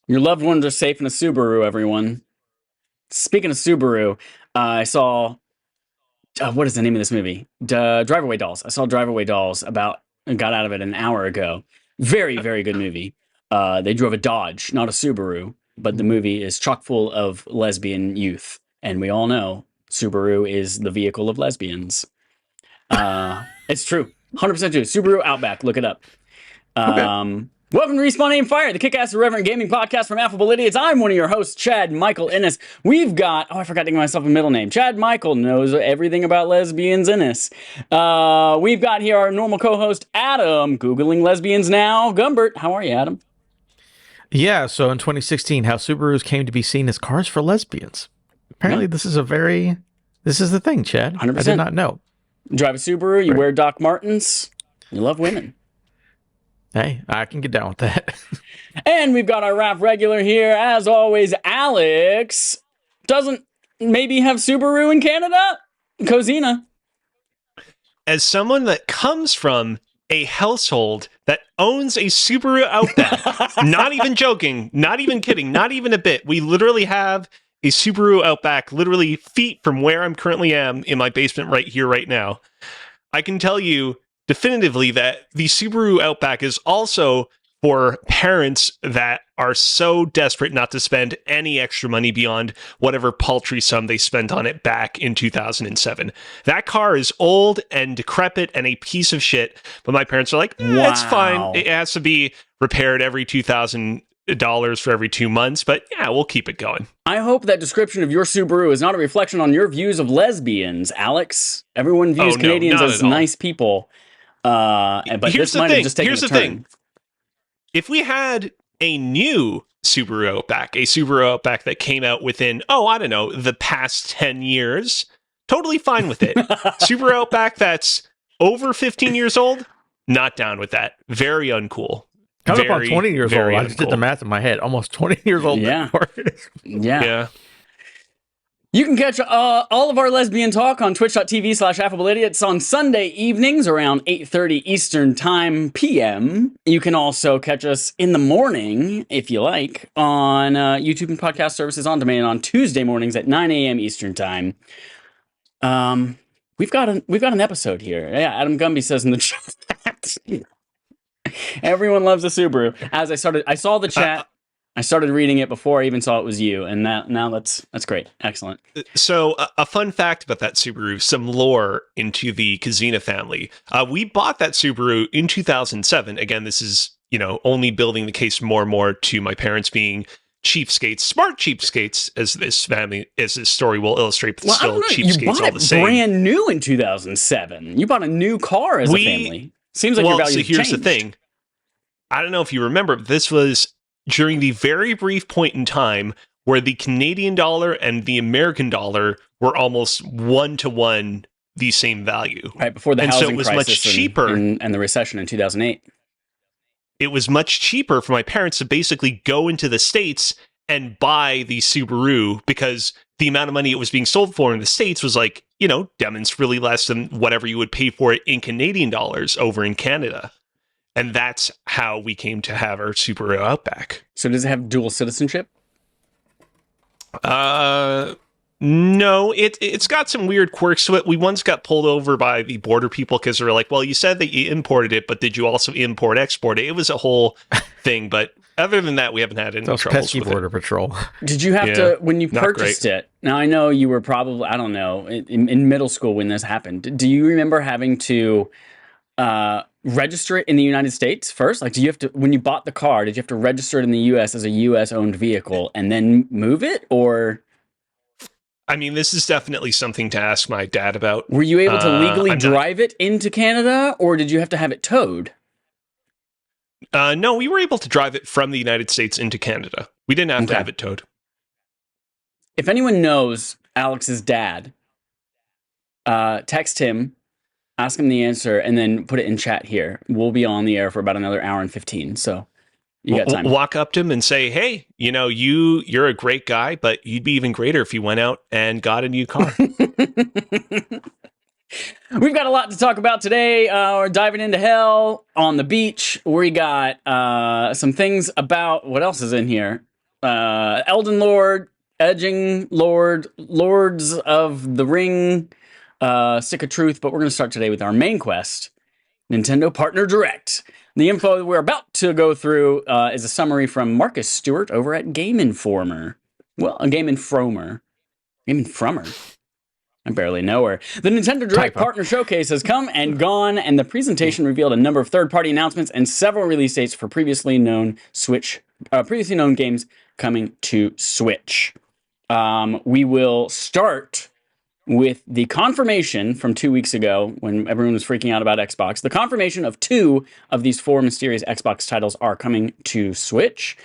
Your loved ones are safe in a Subaru, everyone. Speaking of Subaru, I saw... what is the name of this movie? Drive Away Dolls. I saw Drive Away Dolls got out of it an hour ago. Very, very good movie. They drove a Dodge, not a Subaru, but the movie is chock full of lesbian youth. And we all know Subaru is the vehicle of lesbians. It's true. 100% true. Subaru Outback. Look it up. Okay. Welcome to Respawn Aim Fire, the kick-ass irreverent gaming podcast from Affable Idiots. I'm one of your hosts, Chad Michael Innes. We've got... I forgot to give myself a middle name. Chad Michael knows everything about lesbians Innes. We've got here our normal co-host, Adam, Googling lesbians now. Gumbert, how are you, Adam? Yeah, so in 2016, how Subarus came to be seen as cars for lesbians. Apparently, this is the thing, Chad. 100%. I did not know. You drive a Subaru, you wear Doc Martens, you love women. Hey, I can get down with that. And we've got our RAF regular here, as always, Alex. Doesn't maybe have Subaru in Canada? Cozina. As someone that comes from a household that owns a Subaru Outback, not even joking, not even kidding, not even a bit, we literally have a Subaru Outback literally feet from where I'm currently am in my basement right here, right now. I can tell you definitively that the Subaru Outback is also for parents that are so desperate not to spend any extra money beyond whatever paltry sum they spent on it back in 2007. That car is old and decrepit and a piece of shit, but my parents are like, it's fine. It has to be repaired every $2,000 for every 2 months, but yeah, we'll keep it going. I hope that description of your Subaru is not a reflection on your views of lesbians, Alex. Everyone views Canadians as nice people. But here's this might have just taken a turn. Thing. If we had a new Subaru Outback that came out within, the past 10 years, totally fine with it. Subaru Outback that's over 15 years old, not down with that. Very uncool. Coming up on 20 years old. I just did the math in my head. Almost 20 years old. Yeah. Yeah. You can catch all of our lesbian talk on twitch.tv/AffableIdiots on Sunday evenings around 8:30 Eastern Time PM. You can also catch us in the morning, if you like, on YouTube and podcast services on demand on Tuesday mornings at 9 a.m. Eastern Time. We've got an episode here. Yeah, Adam Gumby says in the chat. Everyone loves a Subaru. As I saw the chat. I started reading it before I even saw it was you, and now that's great. Excellent. So a fun fact about that Subaru, some lore into the Cozina family. We bought that Subaru in 2007. Again, this is, only building the case more and more to my parents being cheapskates, smart cheapskates, as this story will illustrate, but still cheapskates all the same. You bought it brand new in 2007. You bought a new car as a family. Seems like your values changed. Here's the thing. I don't know if you remember, but this was during the very brief point in time where the Canadian dollar and the American dollar were almost 1-to-1 the same value. Right, before the housing so it was crisis much cheaper, and the recession in 2008. It was much cheaper for my parents to basically go into the States and buy the Subaru because the amount of money it was being sold for in the States was demonstrably less than whatever you would pay for it in Canadian dollars over in Canada. And that's how we came to have our Subaru Outback. So does it have dual citizenship? No, it's got some weird quirks to it. We once got pulled over by the border people because they were like, well, you said that you imported it, but did you also export it? It was a whole thing, but other than that, we haven't had any troubles with Border Patrol. Did you have to, when you purchased it, now I know you were probably, I don't know, in middle school when this happened, do you remember having to register it in the United States first? Like, do you have to, when you bought the car, did you have to register it in the U.S. as a U.S.-owned vehicle and then move it, or? I mean, this is definitely something to ask my dad about. Were you able to legally drive it into Canada, or did you have to have it towed? No, we were able to drive it from the United States into Canada. We didn't have to have it towed. If anyone knows Alex's dad, text him, ask him the answer, and then put it in chat here. We'll be on the air for about another hour and 15. So You got time. Walk up to him and say, hey, you're a great guy, but you'd be even greater if you went out and got a new car. We've got a lot to talk about today. We're diving into hell on the beach. We got some things about what else is in here. Elden Lord, Edging Lord, Lords of the Ring, Stick of Truth. But we're going to start today with our main quest, Nintendo Partner Direct. The info that we're about to go through is a summary from Marcus Stewart over at Game Informer. Well, a Game Informer. Game Informer. I barely know her. The Nintendo Direct Partner Showcase has come and gone, and the presentation revealed a number of third-party announcements and several release dates for previously known games coming to Switch. We will start with the confirmation from 2 weeks ago when everyone was freaking out about Xbox. The confirmation of 2 of these 4 mysterious Xbox titles are coming to Switch.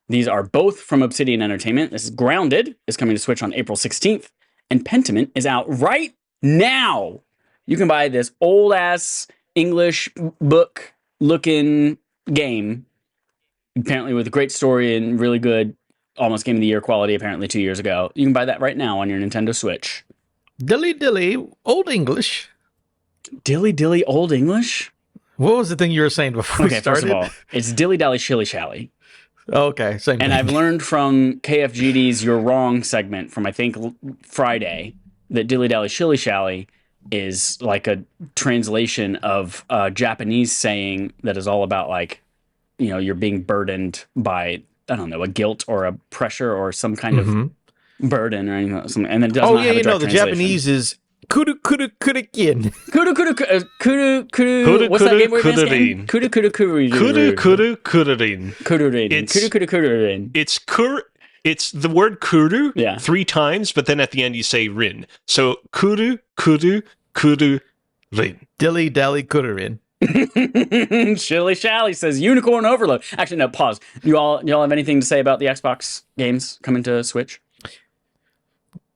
These are both from Obsidian Entertainment. This is Grounded, is coming to Switch on April 16th. And Pentiment is out right now. You can buy this old-ass English book-looking game, apparently with a great story and really good, almost Game of the Year quality, apparently 2 years ago. You can buy that right now on your Nintendo Switch. Dilly dilly, old English. Dilly dilly, old English? What was the thing you were saying before we started? First of all, it's dilly dally shilly shally. Okay, same And thing. I've learned from KFGD's You're Wrong segment from, I think, Friday, that dilly dally shilly shally is like a translation of a Japanese saying that is all about, like, you're being burdened by, I don't know, a guilt or a pressure or some kind of burden or anything. And then it does not have a direct the translation. Japanese is kudu kudu kudukin. Kudu. What's that game we're asking? Kudu. Kudurin. It's the word kuru 3 times, but then at the end you say rin. So kudu rin. Dilly dally kudurin. Shilly Shally says Unicorn Overload. Actually, no, pause. You all have anything to say about the Xbox games coming to Switch?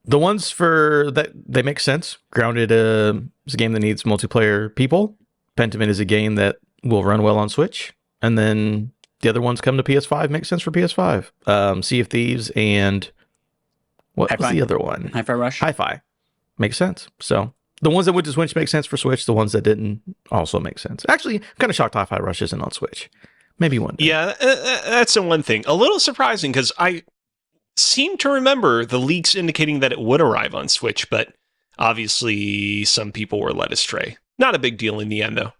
The ones for that, they make sense. Grounded is a game that needs multiplayer people. Pentiment is a game that will run well on Switch. And then the other ones come to PS5, make sense for PS5. Sea of Thieves and what was the other one? Hi-Fi Rush. Hi-Fi. Makes sense. So the ones that went to Switch make sense for Switch. The ones that didn't also make sense. Actually, I'm kind of shocked Hi-Fi Rush isn't on Switch. Maybe one day. Yeah, that's the one thing. A little surprising because I seem to remember the leaks indicating that it would arrive on Switch, but obviously some people were led astray. Not a big deal in the end, though.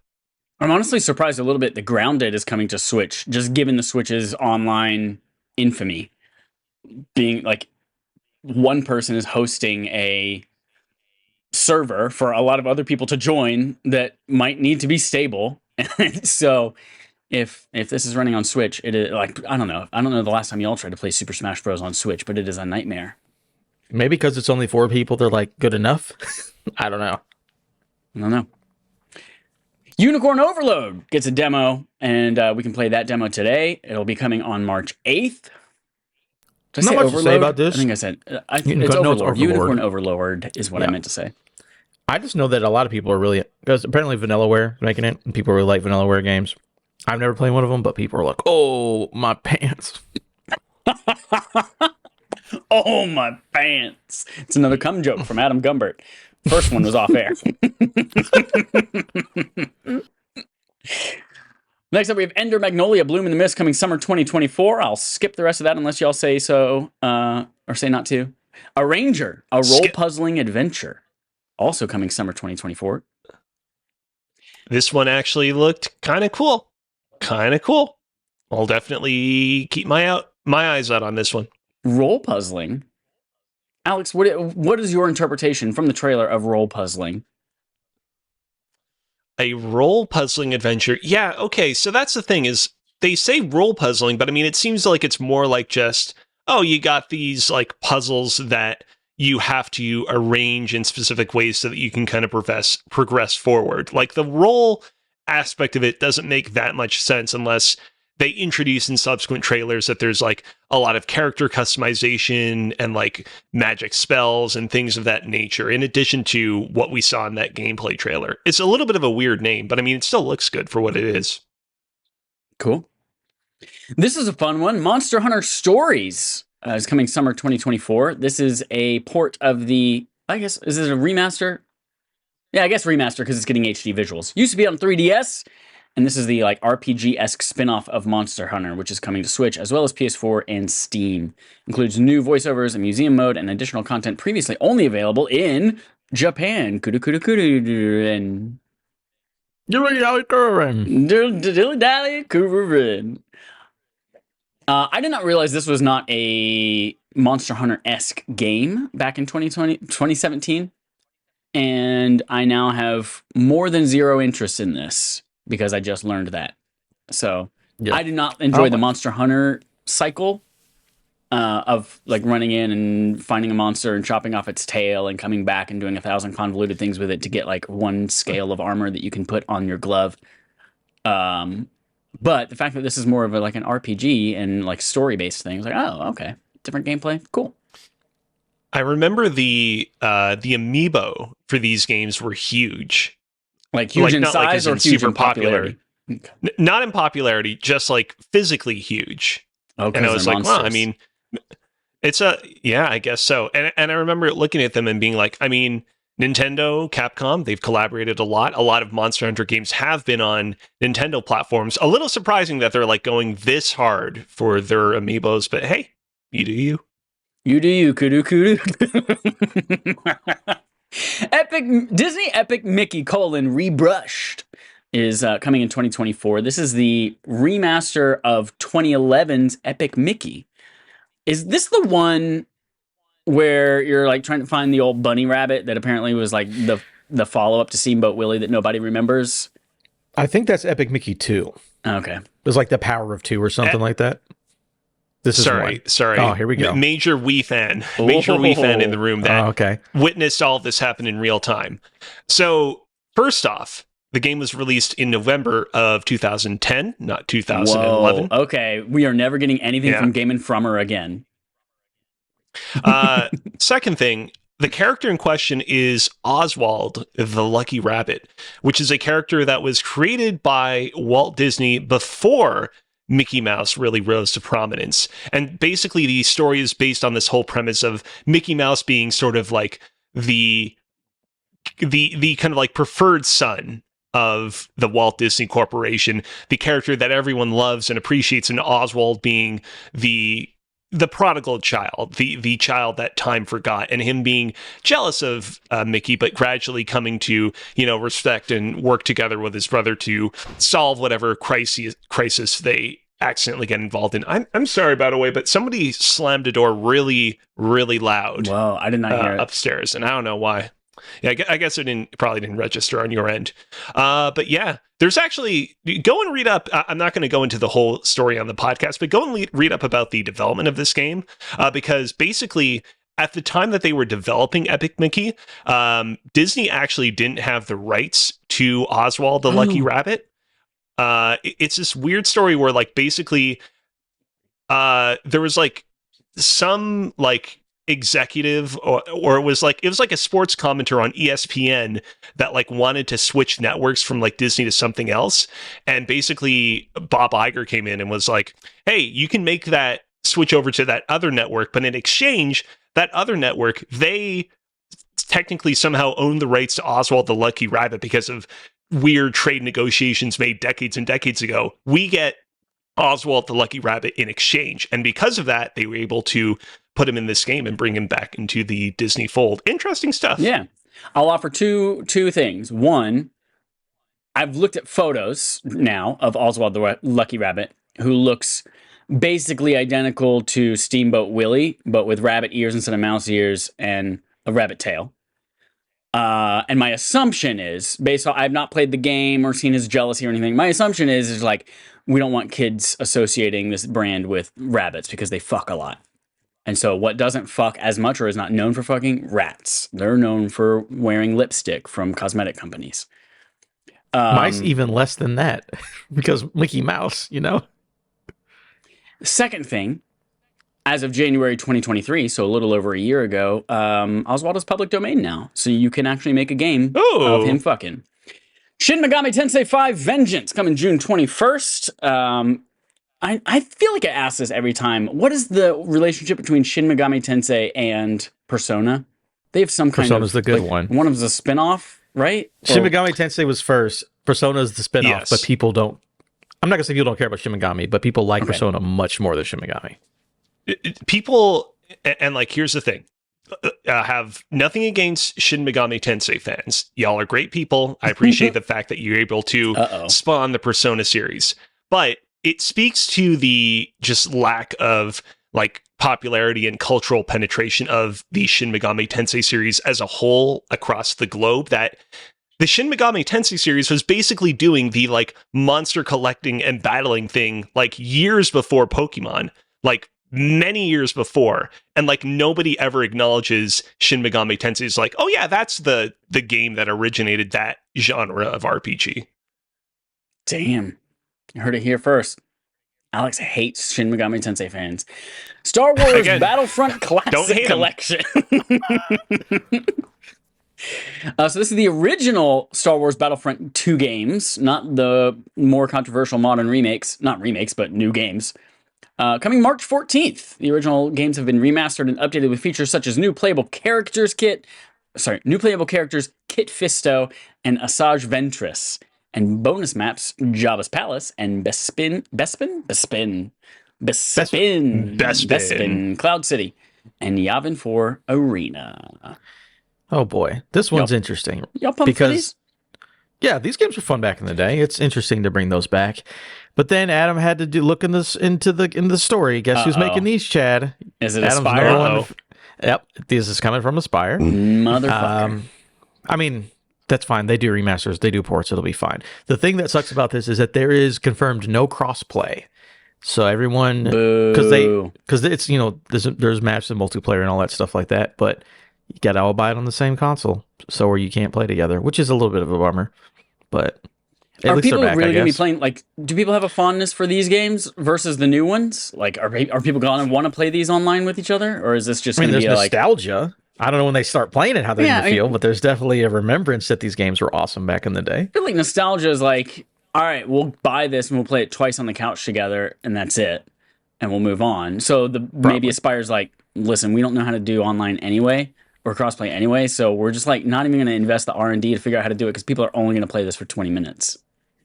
I'm honestly surprised a little bit that Grounded is coming to Switch, just given the Switch's online infamy. Being like, one person is hosting a server for a lot of other people to join that might need to be stable. So if this is running on Switch, it is like, I don't know the last time y'all tried to play Super Smash Bros. On Switch, but it is a nightmare. Maybe because it's only 4 people, they're like, good enough? I don't know. Unicorn Overload gets a demo, and we can play that demo today. It'll be coming on March 8th. Did I say Not much Overload? to say about this. I think I said it's Unicorn- Overlord. no, it's Overlord. Unicorn Overlord is what I meant to say. I just know that a lot of people are really, because apparently Vanillaware is making it, and people really like Vanillaware games. I've never played one of them, but people are like, oh, my pants. Oh, my pants. It's another cum joke from Adam Gumbert. First one was off air. Next up, we have Ender Magnolia Bloom in the Mist coming summer 2024. I'll skip the rest of that unless y'all say so, or say not to. A Ranger, a role-puzzling adventure. Also coming summer 2024. This one actually looked kind of cool. I'll definitely keep my eyes out on this one. Role puzzling. Alex, what is your interpretation from the trailer of role puzzling? A role puzzling adventure. Yeah, okay. So that's the thing is they say role puzzling, but I mean, it seems like it's more like just, oh, you got these like puzzles that you have to arrange in specific ways so that you can kind of progress forward. Like the role aspect of it doesn't make that much sense unless they introduce in subsequent trailers that there's like a lot of character customization and like magic spells and things of that nature, in addition to what we saw in that gameplay trailer. It's a little bit of a weird name, but I mean, it still looks good for what it is. Cool. This is a fun one. Monster Hunter Stories is coming summer 2024. This is a port of the, I guess, is it a remaster? Yeah, I guess remaster because it's getting HD visuals. Used to be on 3DS, and this is the like RPG-esque spin-off of Monster Hunter, which is coming to Switch as well as PS4 and Steam. Includes new voiceovers, a museum mode, and additional content previously only available in Japan. Kudu kudu kudu and dilly-dally kudu. I did not realize this was not a Monster Hunter-esque game back in 2017. And I now have more than zero interest in this because I just learned that. So Yeah. I did not enjoy the Monster Hunter cycle of like running in and finding a monster and chopping off its tail and coming back and doing 1,000 convoluted things with it to get like one scale of armor that you can put on your glove. But the fact that this is more of like an RPG and like story-based thing, it's like, oh, okay, different gameplay, cool. I remember the amiibo for these games were huge. Like huge in not like size as or in huge super in popularity? Not in popularity, just like physically huge. Oh, And I was like, monsters. well, I mean, I guess so. And I remember looking at them and being like, I mean, Nintendo, Capcom, they've collaborated a lot. A lot of Monster Hunter games have been on Nintendo platforms. A little surprising that they're like going this hard for their amiibos, but hey, you do you. You do you, kudu kudu. Disney Epic Mickey: Rebrushed is coming in 2024. This is the remaster of 2011's Epic Mickey. Is this the one where you're like trying to find the old bunny rabbit that apparently was like the follow-up to Steamboat Willie that nobody remembers? I think that's Epic Mickey 2. Okay. It was like the Power of 2 or something like that. This is sorry. Oh, here we go. Major Wii fan in the room that witnessed all of this happen in real time. So first off, the game was released in November of 2010, not 2011. Whoa, okay, we are never getting anything from Game & Frommer again. Second thing, the character in question is Oswald the Lucky Rabbit, which is a character that was created by Walt Disney before Mickey Mouse really rose to prominence. And basically the story is based on this whole premise of Mickey Mouse being sort of like the kind of like preferred son of the Walt Disney Corporation, the character that everyone loves and appreciates, and Oswald being the prodigal child, the child that time forgot, and him being jealous of Mickey, but gradually coming to, respect and work together with his brother to solve whatever crisis they accidentally get involved in. I'm sorry, by the way, but somebody slammed a door really, really loud. Wow, I did not hear it. Upstairs, and I don't know why. Yeah, I guess it probably didn't register on your end. But yeah, there's actually, go and read up. I'm not going to go into the whole story on the podcast, but go and read up about the development of this game, because basically at the time that they were developing Epic Mickey, Disney actually didn't have the rights to Oswald the Lucky Rabbit. It's this weird story where like basically there was like some like executive or it was like a sports commentator on ESPN that like wanted to switch networks from like Disney to something else, and basically Bob Iger came in and was like, hey, you can make that switch over to that other network, but in exchange that other network, they technically somehow own the rights to Oswald the Lucky Rabbit because of weird trade negotiations made decades and decades ago. We get Oswald the Lucky Rabbit in exchange, and because of that they were able to put him in this game and bring him back into the Disney fold. Interesting stuff. Yeah. I'll offer two things. One, I've looked at photos now of Oswald the Lucky Rabbit, who looks basically identical to Steamboat Willie, but with rabbit ears instead of mouse ears and a rabbit tail. And my assumption is, based on, I've not played the game or seen his jealousy or anything, my assumption is like, we don't want kids associating this brand with rabbits because they fuck a lot. And so what doesn't fuck as much or is not known for fucking? Rats. They're known for wearing lipstick from cosmetic companies. Mice even less than that because Mickey Mouse, Second thing, as of January 2023, so a little over a year ago, Oswald is public domain now. So you can actually make a game of him fucking. Shin Megami Tensei 5 Vengeance coming June 21st. I feel like I ask this every time. What is the relationship between Shin Megami Tensei and Persona? They have some kind Persona's of the good like, one. One of them's a spin-off, right? Shin Or- Megami Tensei was first. Persona's the spinoff, Yes. but people don't. I'm not gonna say people don't care about Shin Megami, but people like Okay. Persona much more than Shin Megami. People, and like, here's the thing. Have nothing against Shin Megami Tensei fans. Y'all are great people. I appreciate the fact that you're able to Uh-oh. spawn the Persona series, but it speaks to the just lack of like popularity and cultural penetration of the Shin Megami Tensei series as a whole across the globe, that the Shin Megami Tensei series was basically doing the like monster collecting and battling thing like years before Pokemon, like many years before, and like nobody ever acknowledges Shin Megami Tensei is like, oh yeah, that's the game that originated that genre of RPG. Damn. You heard it here first. Alex hates Shin Megami Tensei fans. Star Wars Again, Battlefront Classic hate 'em. Collection. So this is the original Star Wars Battlefront 2 games, not the more controversial modern remakes. Not remakes, but new games. Coming March 14th. The original games have been remastered and updated with features such as new playable characters, Kit Fisto, and Asajj Ventress, and bonus maps Jabba's Palace and Bespin, Cloud City, and Yavin 4 Arena. Oh boy, this one's interesting. Y'all pumped for these? Yeah, these games were fun back in the day. It's interesting to bring those back. But then Adam had to look in the story. Guess who's making these, Chad? Is it Adam's Aspire? number one. Yep, this is coming from Aspire. Motherfucker. I mean, that's fine. They do remasters, they do ports. It'll be fine. The thing that sucks about this is that there is confirmed no crossplay. So everyone, because it's there's maps and multiplayer and all that stuff like that, but you got to all buy it on the same console, so where you can't play together, which is a little bit of a bummer. But at Are least people they're back, really I going to be guess. playing? Like, do people have a fondness for these games versus the new ones? Like, are people going to want to play these online with each other, or is this just I mean, going to there's be like? nostalgia. I don't know when they start playing it how they're going to feel, but there's definitely a remembrance that these games were awesome back in the day. I feel like nostalgia is like, all right, we'll buy this and we'll play it twice on the couch together, and that's it, and we'll move on. So maybe Aspire's like, listen, we don't know how to do online anyway, or crossplay anyway, so we're just like not even going to invest the R&D to figure out how to do it because people are only going to play this for 20 minutes.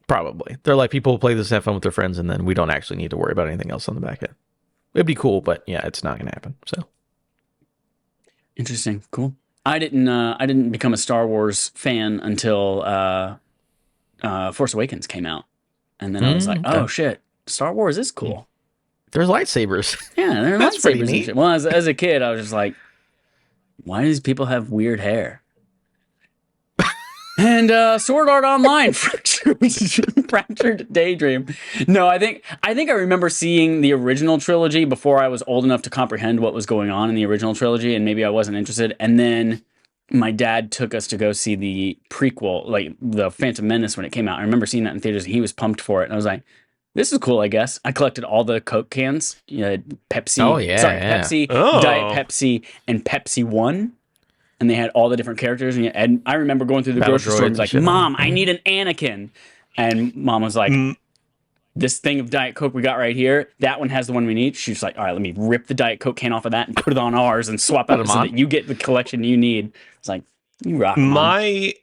Probably. They're like, people play this and have fun with their friends, and then we don't actually need to worry about anything else on the back end. It'd be cool, but yeah, it's not going to happen. So Interesting. Cool. I didn't become a Star Wars fan until Force Awakens came out. And then I was like, okay. oh shit, Star Wars is cool. there's lightsabers. Yeah, there are That's pretty lightsabers and neat. shit. Well, as a kid, I was just like, why do these people have weird hair? And Sword Art Online, Fractured Daydream. No, I think I remember seeing the original trilogy before I was old enough to comprehend what was going on in the original trilogy, and maybe I wasn't interested. And then my dad took us to go see the prequel, like the Phantom Menace when it came out. I remember seeing that in theaters, and he was pumped for it. And I was like, this is cool, I guess. I collected all the Coke cans, Pepsi. Oh, yeah, yeah. Pepsi, Oh. Diet Pepsi, and Pepsi One. And they had all the different characters. And I remember going through the Battle grocery store and was droids like, and shit. Mom, I need an Anakin. And Mom was like, this thing of Diet Coke we got right here, that one has the one we need. She's like, all right, let me rip the Diet Coke can off of that and put it on ours and swap out them so on. that you get the collection you need. It's like, you rock, Mom. My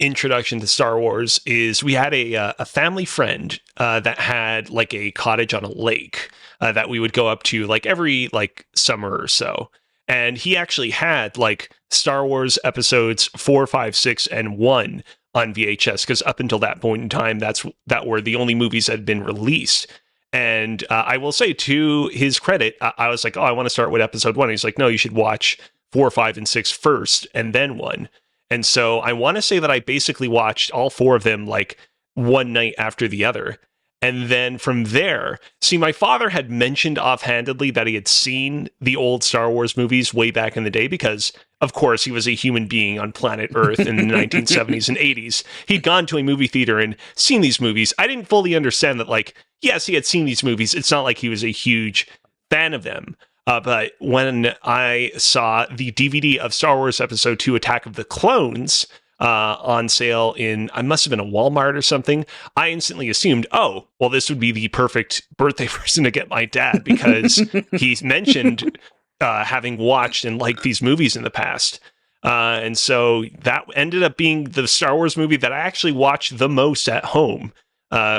introduction to Star Wars is we had a family friend that had like a cottage on a lake that we would go up to like every like summer or so. And he actually had like Star Wars episodes 4, 5, 6, and 1 on VHS, because up until that point in time, that were the only movies that had been released. And I will say, to his credit, I was like, oh, I want to start with episode 1. He's like, no, you should watch 4, 5, and 6 first, and then 1. And so I want to say that I basically watched all 4 of them like one night after the other. And then from there, see, my father had mentioned offhandedly that he had seen the old Star Wars movies way back in the day because, of course, he was a human being on planet Earth in the 1970s and 80s. He'd gone to a movie theater and seen these movies. I didn't fully understand that, like, yes, he had seen these movies. It's not like he was a huge fan of them. But when I saw the DVD of Star Wars Episode 2 Attack of the Clones, on sale I must have been a Walmart or something, I instantly assumed, oh, well, this would be the perfect birthday present to get my dad because he's mentioned having watched and liked these movies in the past. And so that ended up being the Star Wars movie that I actually watched the most at home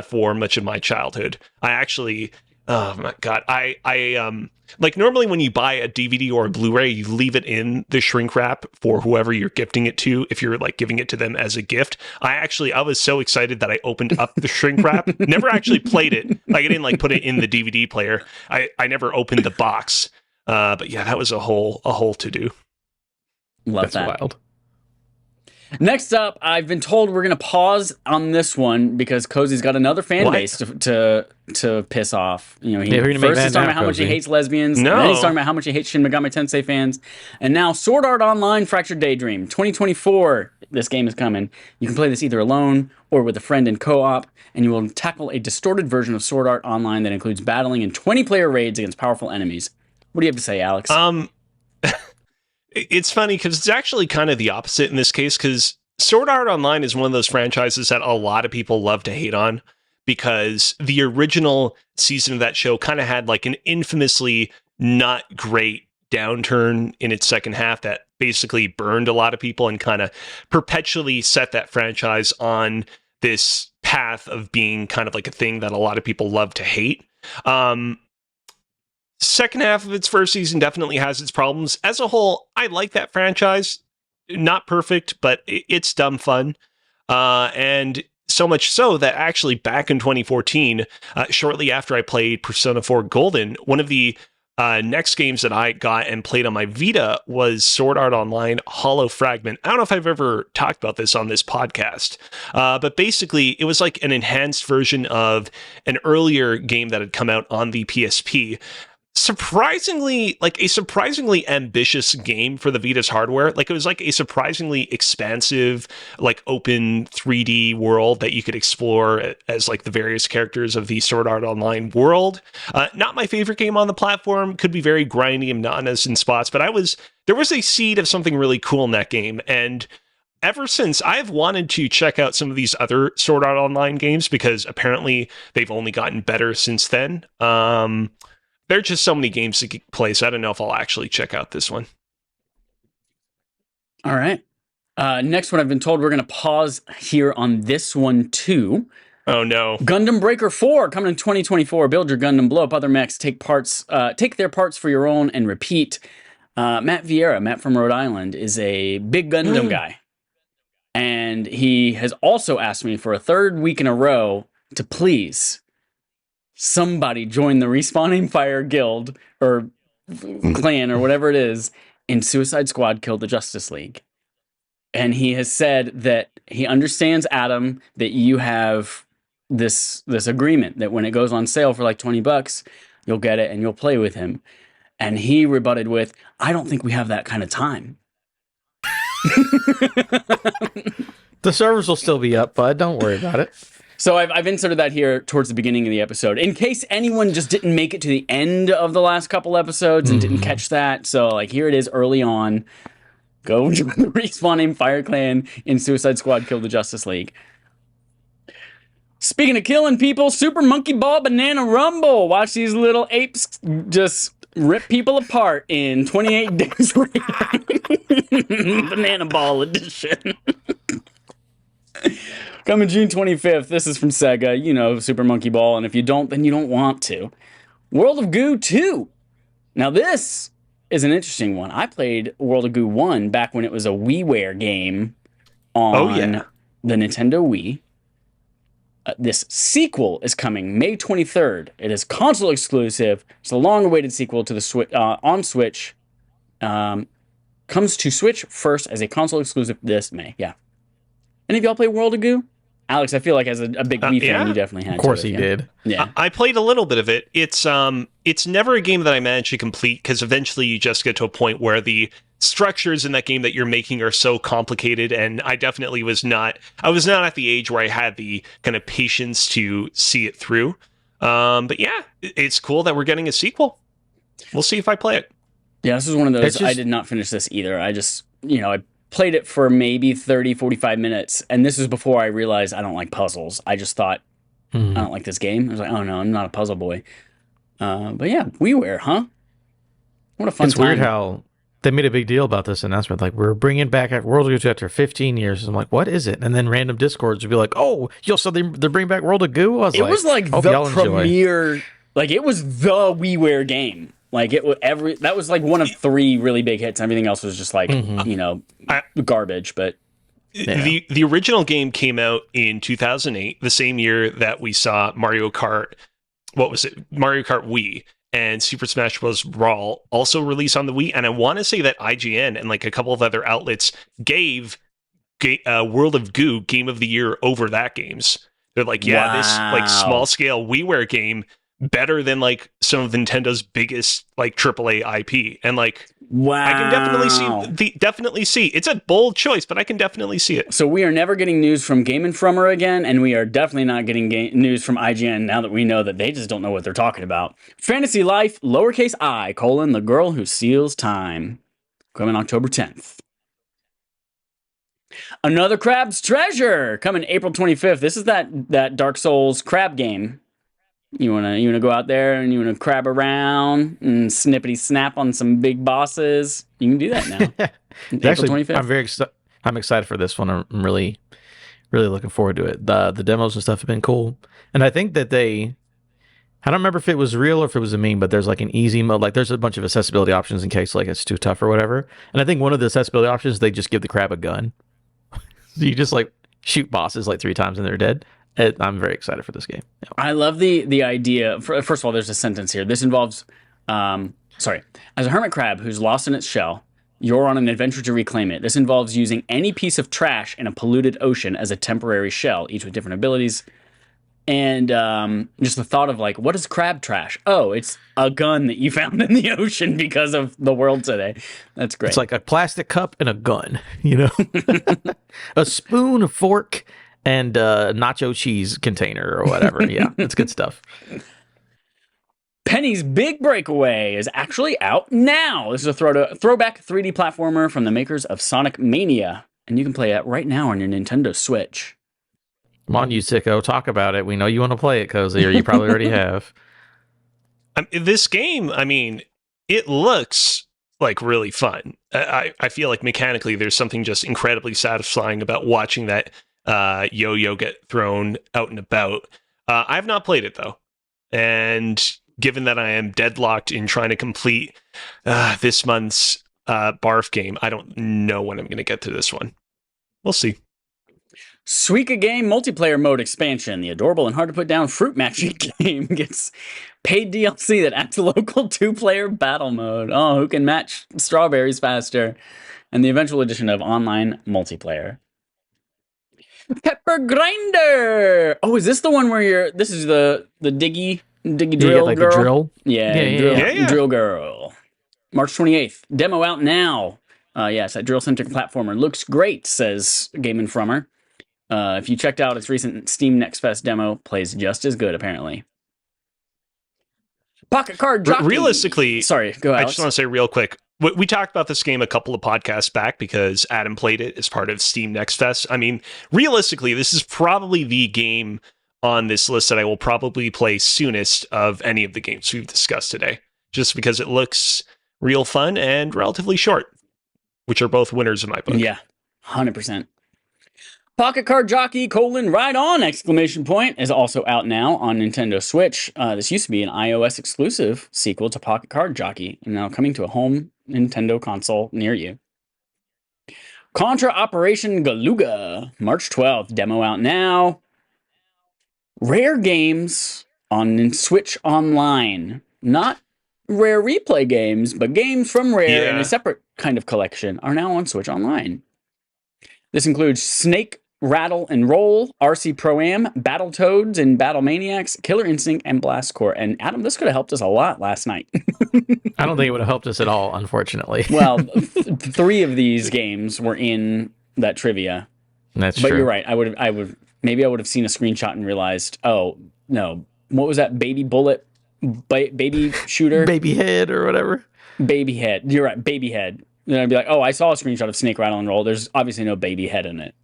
for much of my childhood. I actually, oh my God, I like normally when you buy a DVD or a Blu-ray, you leave it in the shrink wrap for whoever you're gifting it to, if you're like giving it to them as a gift. I was so excited that I opened up the shrink wrap. Never actually played it. Like I didn't like put it in the DVD player. I never opened the box. But yeah, that was a whole to do. Love That's that. wild. Next up, I've been told we're going to pause on this one because Cozy's got another fan base to piss off. You know, first he's talking about how much he hates lesbians, and then he's talking about how much he hates Shin Megami Tensei fans, and now Sword Art Online Fractured Daydream 2024. This game is coming. You can play this either alone or with a friend in co-op, and you will tackle a distorted version of Sword Art Online that includes battling in 20-player raids against powerful enemies. What do you have to say, Alex? It's funny because it's actually kind of the opposite in this case, because Sword Art Online is one of those franchises that a lot of people love to hate on because the original season of that show kind of had like an infamously not great downturn in its second half that basically burned a lot of people and kind of perpetually set that franchise on this path of being kind of like a thing that a lot of people love to hate. Second half of its first season definitely has its problems. As a whole, I like that franchise. Not perfect, but it's dumb fun. And so much so that actually back in 2014, shortly after I played Persona 4 Golden, one of the next games that I got and played on my Vita was Sword Art Online Hollow Fragment. I don't know if I've ever talked about this on this podcast, but basically it was like an enhanced version of an earlier game that had come out on the PSP. Surprisingly ambitious game for the Vita's hardware. Like it was like a surprisingly expansive, like open 3D world that you could explore as like the various characters of the Sword Art Online world. Not my favorite game on the platform. Could be very grindy and monotonous in spots, but there was a seed of something really cool in that game. And ever since, I've wanted to check out some of these other Sword Art Online games because apparently they've only gotten better since then. There are just so many games to play, so I don't know if I'll actually check out this one. All right. Next one, I've been told we're going to pause here on this one, too. Oh, no. Gundam Breaker 4 coming in 2024. Build your Gundam, blow up other mechs, take their parts for your own, and repeat. Matt Vieira, Matt from Rhode Island, is a big Gundam guy. And he has also asked me for a third week in a row to please somebody join the Respawning Fire Guild or clan or whatever it is in Suicide Squad Kill the Justice League. And he has said that he understands, Adam, that you have this agreement that when it goes on sale for like $20, you'll get it and you'll play with him. And he rebutted with, I don't think we have that kind of time. The servers will still be up, bud. Don't worry about it. So I've inserted that here towards the beginning of the episode in case anyone just didn't make it to the end of the last couple episodes and didn't catch that. So like here it is early on. Go join the Respawning Fire Clan in Suicide Squad Kill the Justice League. Speaking of killing people, Super Monkey Ball Banana Rumble. Watch these little apes just rip people apart in 28 Days Later. Banana Ball Edition. Coming June 25th. This is from Sega. You know, Super Monkey Ball. And if you don't, then you don't want to. World of Goo 2. Now, this is an interesting one. I played World of Goo 1 back when it was a WiiWare game on the Nintendo Wii. This sequel is coming May 23rd. It is console exclusive. It's a long-awaited sequel to the Switch on Switch. Comes to Switch first as a console exclusive this May. Yeah. Any of y'all play World of Goo? Alex, I feel like as a big Wii fan, you definitely had. Of course, he did. Yeah, I played a little bit of it. It's never a game that I managed to complete because eventually you just get to a point where the structures in that game that you're making are so complicated, and I definitely was not. I was not at the age where I had the kind of patience to see it through. But yeah, it's cool that we're getting a sequel. We'll see if I play it. Yeah, this is one of those. I did not finish this either. I just, I played it for maybe 30, 45 minutes, and this is before I realized I don't like puzzles. I just thought, I don't like this game. I was like, oh no, I'm not a puzzle boy. But yeah, WiiWare, huh? What a fun It's time. weird how they made a big deal about this announcement. Like, we're bringing back World of Goo after 15 years. I'm like, what is it? And then random Discords would be like, oh, yo, so they're bringing back World of Goo? I was It was like hope the y'all enjoy. premiere, like it was the WiiWare game. Like it was that was like one of 3 really big hits. Everything else was just like, you know, garbage, but the original game came out in 2008, the same year that we saw Mario Kart. What was it? Mario Kart Wii and Super Smash Bros. Brawl also released on the Wii. And I want to say that IGN and like a couple of other outlets gave World of Goo Game of the Year over that game's. They're like, yeah, this like small scale WiiWare game better than like some of Nintendo's biggest like AAA IP. And like, wow. I can definitely see. It's a bold choice, but I can definitely see it. So we are never getting news from Game Informer again, and we are definitely not getting news from IGN now that we know that they just don't know what they're talking about. Fantasy Life, lowercase I, the girl who steals time. Coming October 10th. Another Crab's Treasure, coming April 25th. This is that Dark Souls crab game. You wanna go out there and you wanna crab around and snippety snap on some big bosses. You can do that now. April 25th. I'm excited for this one. I'm really, really looking forward to it. The demos and stuff have been cool, and I think that I don't remember if it was real or if it was a meme, but there's like an easy mode. Like there's a bunch of accessibility options in case like it's too tough or whatever. And I think one of the accessibility options, they just give the crab a gun. So you just like shoot bosses like 3 times and they're dead. I'm very excited for this game. Yeah. I love the idea. First of all, there's a sentence here. This involves, as a hermit crab who's lost in its shell, you're on an adventure to reclaim it. This involves using any piece of trash in a polluted ocean as a temporary shell, each with different abilities. And just the thought of like, what is crab trash? Oh, it's a gun that you found in the ocean because of the world today. That's great. It's like a plastic cup and a gun, you know, a spoon, a fork, and nacho cheese container or whatever. Yeah, it's good stuff. Penny's Big Breakaway is actually out now. This is a throwback 3D platformer from the makers of Sonic Mania, and you can play it right now on your Nintendo Switch. Come on, you sicko, talk about it. We know you want to play it, Cozy, or you probably already have. This game, I mean, it looks like really fun. I feel like mechanically there's something just incredibly satisfying about watching that yo-yo get thrown out and about. I have not played it, though. And given that I am deadlocked in trying to complete this month's Barf game, I don't know when I'm going to get to this one. We'll see. Suika Game multiplayer mode expansion. The adorable and hard to put down fruit matching game gets paid DLC that adds a local 2-player battle mode. Oh, who can match strawberries faster? And the eventual addition of online multiplayer. Pepper Grinder. Oh, is this the one where this is the diggy drill like girl? The drill? Yeah, drill girl. March 28th. Demo out now. Yes, that drill-centric platformer looks great, says Game Informer. If you checked out its recent Steam Next Fest demo, plays just as good, apparently. Pocket Card Jockey. Realistically, sorry, go ahead. I just want to say real quick, we talked about this game a couple of podcasts back because Adam played it as part of Steam Next Fest. I mean, realistically, this is probably the game on this list that I will probably play soonest of any of the games we've discussed today, just because it looks real fun and relatively short, which are both winners in my book. Yeah, 100%. Pocket Card Jockey, Ride On, exclamation point, is also out now on Nintendo Switch. This used to be an iOS exclusive sequel to Pocket Card Jockey, and now coming to a home Nintendo console near you. Contra Operation Galuga, March 12th, demo out now. Rare games on Switch Online. Not Rare Replay games, but games from Rare in a separate kind of collection are now on Switch Online. This includes Snake Rattle and Roll, RC Pro-Am, Battletoads and Battle Maniacs, Killer Instinct, and Blast Corps. And Adam, this could have helped us a lot last night. I don't think it would have helped us at all, unfortunately. Well, 3 of these games were in that trivia. That's but true. You're right. I would have seen a screenshot and realized, oh no, what was that? Baby bullet, baby shooter, baby head or whatever. Baby head. You're right. Baby head. then I'd be like, oh, I saw a screenshot of Snake Rattle and Roll. There's obviously no baby head in it,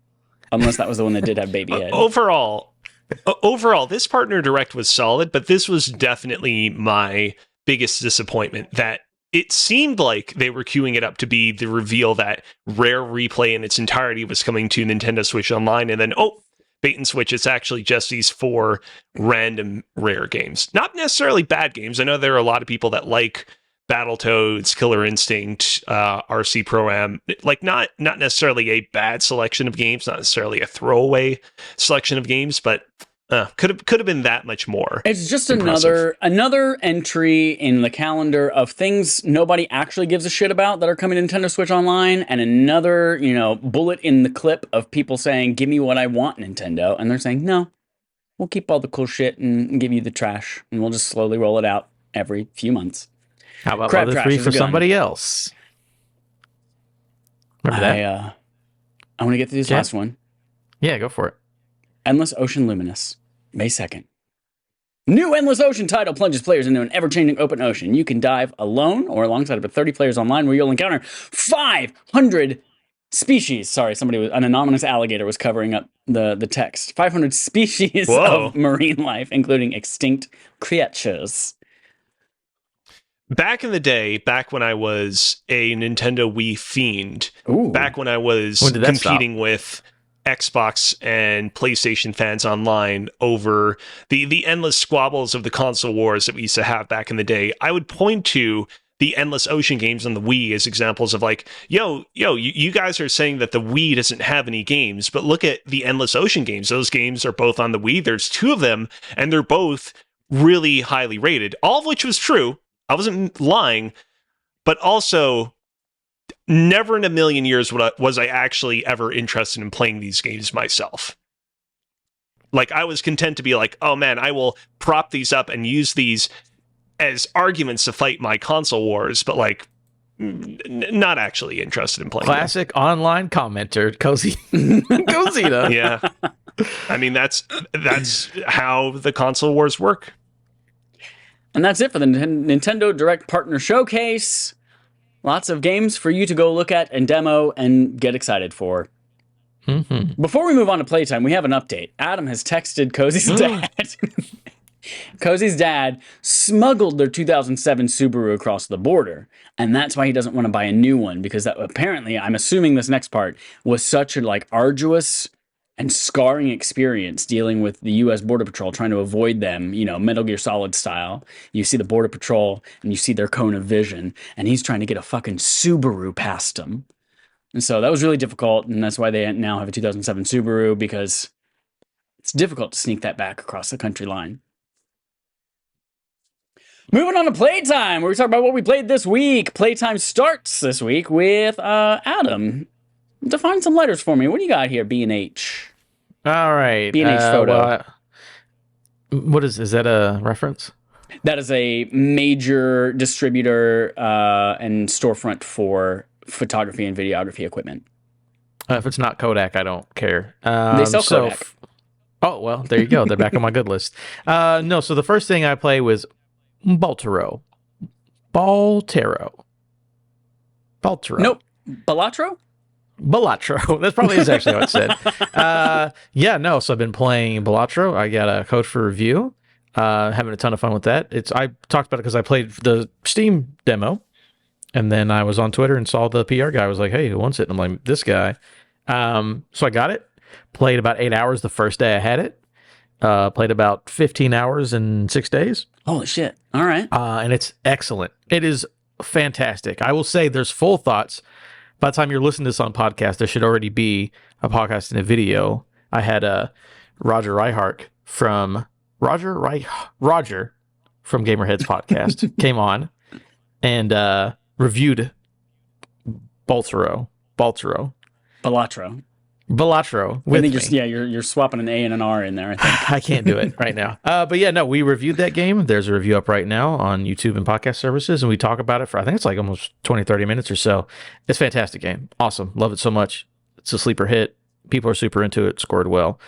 unless that was the one that did have baby head. Overall, this partner direct was solid, but this was definitely my biggest disappointment. That it seemed like they were queuing it up to be the reveal that Rare Replay in its entirety was coming to Nintendo Switch Online, and then, bait and switch, it's actually just these 4 random Rare games. Not necessarily bad games. I know there are a lot of people that like Battletoads, Killer Instinct, RC Pro-Am, like not necessarily a bad selection of games, not necessarily a throwaway selection of games, but could have been that much more. It's just impressive. another entry in the calendar of things nobody actually gives a shit about that are coming to Nintendo Switch Online, and another, bullet in the clip of people saying, "Give me what I want, Nintendo," and they're saying, "No, we'll keep all the cool shit and give you the trash, and we'll just slowly roll it out every few months." How about Crab Mother trash 3 is for a gun. somebody else? Remember that? I want to get to this Yeah. last one. Yeah, go for it. Endless Ocean Luminous, May 2nd. New Endless Ocean title plunges players into an ever-changing open ocean. You can dive alone or alongside up to 30 players online, where you'll encounter 500 species. Sorry, an anonymous alligator was covering up the text. 500 species Whoa. of marine life, including extinct creatures. Back in the day, back when I was a Nintendo Wii fiend, Ooh. back when I was When did that competing with Xbox and PlayStation fans online over the endless squabbles of the console wars that we used to have back in the day, I would point to the Endless Ocean games on the Wii as examples of like, you guys are saying that the Wii doesn't have any games, but look at the Endless Ocean games. Those games are both on the Wii. There's 2 of them, and they're both really highly rated, all of which was true. I wasn't lying, but also never in a million years was I actually ever interested in playing these games myself. Like, I was content to be like, oh man, I will prop these up and use these as arguments to fight my console wars, but like, not actually interested in playing Classic online commenter, Cozy. Cozita. them. Yeah. I mean, that's how the console wars work. And that's it for the Nintendo Direct Partner Showcase. Lots of games for you to go look at and demo and get excited for. Mm-hmm. Before we move on to playtime, we have an update. Adam has texted Cozy's dad. Cozy's dad smuggled their 2007 Subaru across the border, and that's why he doesn't want to buy a new one, because that apparently, I'm assuming this next part, was such a arduous and scarring experience dealing with the U.S. Border Patrol, trying to avoid them, Metal Gear Solid style. You see the Border Patrol, and you see their cone of vision, and he's trying to get a fucking Subaru past them. And so that was really difficult, and that's why they now have a 2007 Subaru, because it's difficult to sneak that back across the country line. Moving on to Playtime, where we talk about what we played this week. Playtime starts this week with Adam. Define some letters for me. What do you got here, B&H? All right. B&H photo. What is that a reference? That is a major distributor and storefront for photography and videography equipment. If it's not Kodak, I don't care. They sell Kodak. Oh, well, there you go. They're back on my good list. No, so the first thing I play was Baltero. Nope. Balatro? Balatro. That probably is actually how it's said. So I've been playing Balatro. I got a code for review. Having a ton of fun with that. I talked about it because I played the Steam demo, and then I was on Twitter and saw the PR guy. I was like, hey, who wants it? And I'm like, this guy. So I got it. Played about 8 hours the first day I had it. Played about 15 hours in 6 days. Holy shit. All right. And it's excellent. It is fantastic. I will say there's full thoughts. By the time you're listening to this on podcast, there should already be a podcast and a video. I had Roger from Gamerheads podcast came on and reviewed Balatro with me. You're swapping an A and an R in there, I think. I can't do it right now. But yeah, no, we reviewed that game. There's a review up right now on YouTube and podcast services, and we talk about it for, I think it's like almost 20, 30 minutes or so. It's a fantastic game. Awesome. Love it so much. It's a sleeper hit. People are super into it. Scored well.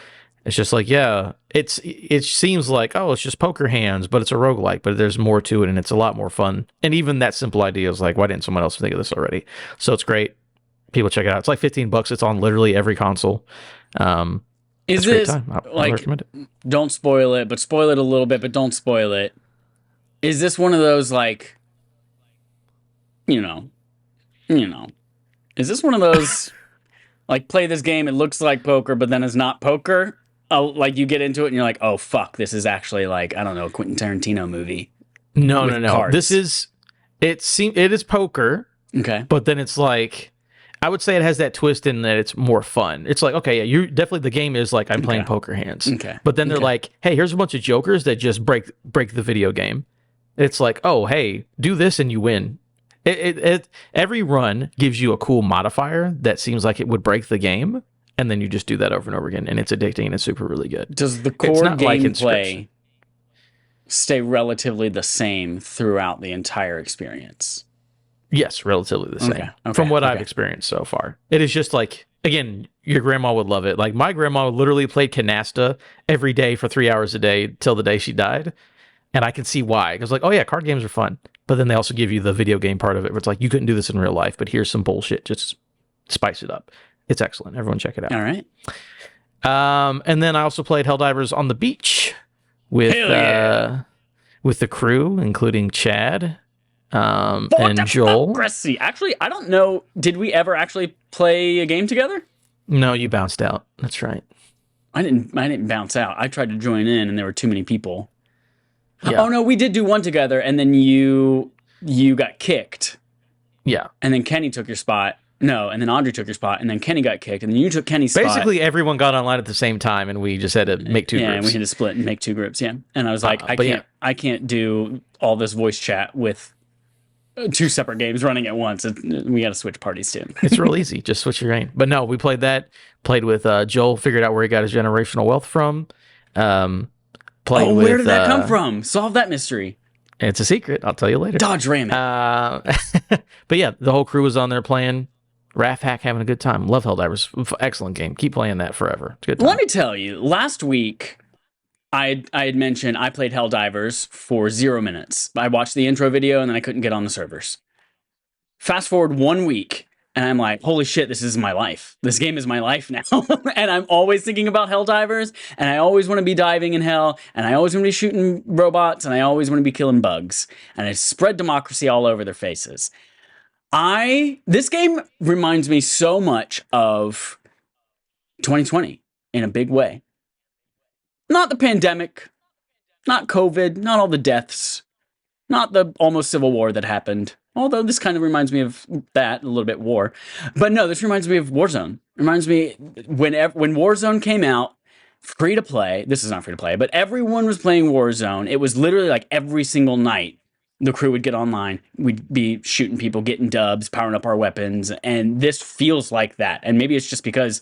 It's just like, yeah, it seems like, oh, it's just poker hands, but it's a roguelike, but there's more to it and it's a lot more fun. And even that simple idea is like, why didn't someone else think of this already? So it's great. People check it out. It's like $15. It's on literally every console. Is it's a great this time. I like, recommend it. don't spoil it, but spoil it a little bit, but don't spoil it. Is this one of those like, you know, is this one of those like play this game, it looks like poker, but then it's not poker? Oh, like you get into it and you're like, oh fuck, this is actually like, I don't know, a Quentin Tarantino movie. No. Cards. This is it is poker, Okay. but then it's like, I would say it has that twist in that it's more fun. It's like, okay, yeah, you definitely, the game is like, I'm playing poker hands. Okay. But then they're like, hey, here's a bunch of jokers that just break the video game. It's like, oh, hey, do this and you win. Every run gives you a cool modifier that seems like it would break the game, and then you just do that over and over again, and it's addicting and it's super really good. Does the core gameplay stay relatively the same throughout the entire experience? Yes, relatively the same. From what I've experienced so far. It is just like, again, your grandma would love it. Like, my grandma literally played canasta every day for 3 hours a day till the day she died. And I can see why. Because, like, oh yeah, card games are fun. But then they also give you the video game part of it, where it's like, you couldn't do this in real life, but here's some bullshit. Just spice it up. It's excellent. Everyone check it out. All right. And then I also played Helldivers on the beach with the crew, including Chad and Joel. Actually, I don't know. Did we ever actually play a game together? No, you bounced out. That's right. I didn't bounce out. I tried to join in, and there were too many people. Yeah. Oh no, we did do one together, and then you got kicked. Yeah. And then Kenny took your spot. No, and then Audrey took your spot, and then Kenny got kicked, and then you took Kenny's spot. Basically, everyone got online at the same time, and we just had to make two groups. Yeah, and we had to split and make two groups. Yeah, and I was like, I can't do all this voice chat with two separate games running at once. We got to switch parties too. It's real easy. Just switch your game. But no, we played that. Played with Joel. Figured out where he got his generational wealth from. Where did that come from? Solve that mystery. It's a secret. I'll tell you later. Dodge ram it. But yeah, the whole crew was on there playing RAF hack, having a good time. Love Helldivers. Excellent game. Keep playing that forever. It's a good time. Let me tell you, last week I had mentioned I played Helldivers for 0 minutes. I watched the intro video and then I couldn't get on the servers. Fast forward 1 week and I'm like, holy shit, this is my life. This game is my life now. And I'm always thinking about Helldivers, and I always want to be diving in hell, and I always want to be shooting robots, and I always want to be killing bugs. And I spread democracy all over their faces. This game reminds me so much of 2020 in a big way. Not the pandemic, not COVID, not all the deaths, not the almost civil war that happened. Although this kind of reminds me of that, a little bit war. But no, this reminds me of Warzone. Reminds me when Warzone came out, free to play. This is not free to play, but everyone was playing Warzone. It was literally like every single night the crew would get online. We'd be shooting people, getting dubs, powering up our weapons. And this feels like that. And maybe it's just because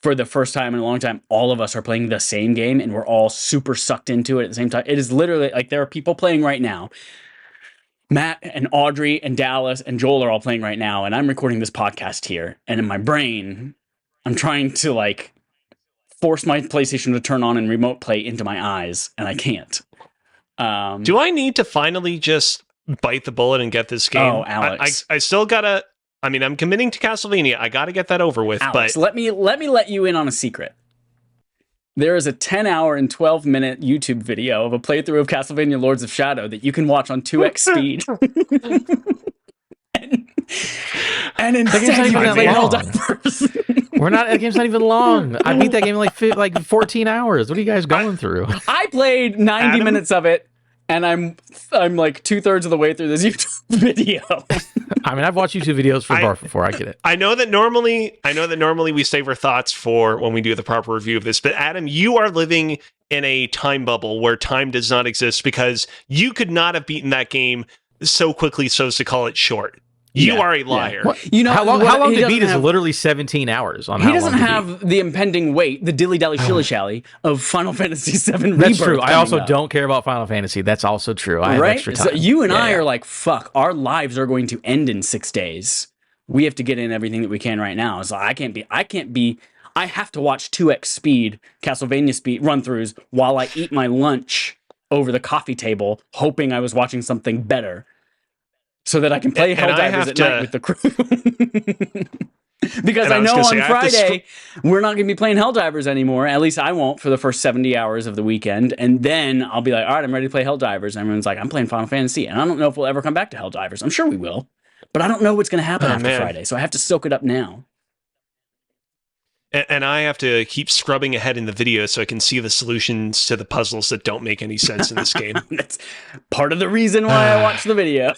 for the first time in a long time, all of us are playing the same game and we're all super sucked into it at the same time. It is literally like there are people playing right now. Matt and Audrey and Dallas and Joel are all playing right now, and I'm recording this podcast here. And in my brain, I'm trying to like force my PlayStation to turn on and remote play into my eyes, and I can't. Do I need to finally just bite the bullet and get this game? Oh, Alex, I still gotta. I mean, I'm committing to Castlevania. I gotta get that over with. Alex, but let me let you in on a secret. There is a 10-hour and 12-minute YouTube video of a playthrough of Castlevania Lords of Shadow that you can watch on 2x speed. and instead you can play Helldivers. That game's not even long. I beat that game in like 14 hours. What are you guys going through? I played 90 minutes of it, and I'm like 2/3 of the way through this YouTube video. I mean, I've watched YouTube videos for Barf before. I get it. I know that normally we save our thoughts for when we do the proper review of this. But Adam, you are living in a time bubble where time does not exist, because you could not have beaten that game so quickly so as to call it short. You are a liar. Yeah. You know how long to beat is literally 17 hours. He doesn't have the impending weight, the dilly dally shilly shally of Final Fantasy VII. That's true. I also don't care about Final Fantasy. That's also true. I have extra time. So you and I are like, fuck, our lives are going to end in 6 days. We have to get in everything that we can right now. So I can't be I have to watch 2x speed Castlevania speed run-throughs while I eat my lunch over the coffee table, hoping I was watching something better, so that I can play And I Helldivers have at to- night with the crew. Because And I I was know gonna say, on I have to Friday we're not going to be playing Helldivers anymore. At least I won't for the first 70 hours of the weekend. And then I'll be like, all right, I'm ready to play Helldivers. And everyone's like, I'm playing Final Fantasy. And I don't know if we'll ever come back to Helldivers. I'm sure we will. But I don't know what's going to happen Oh, after man. Friday. So I have to soak it up now. And I have to keep scrubbing ahead in the video so I can see the solutions to the puzzles that don't make any sense in this game. That's part of the reason why I watched the video.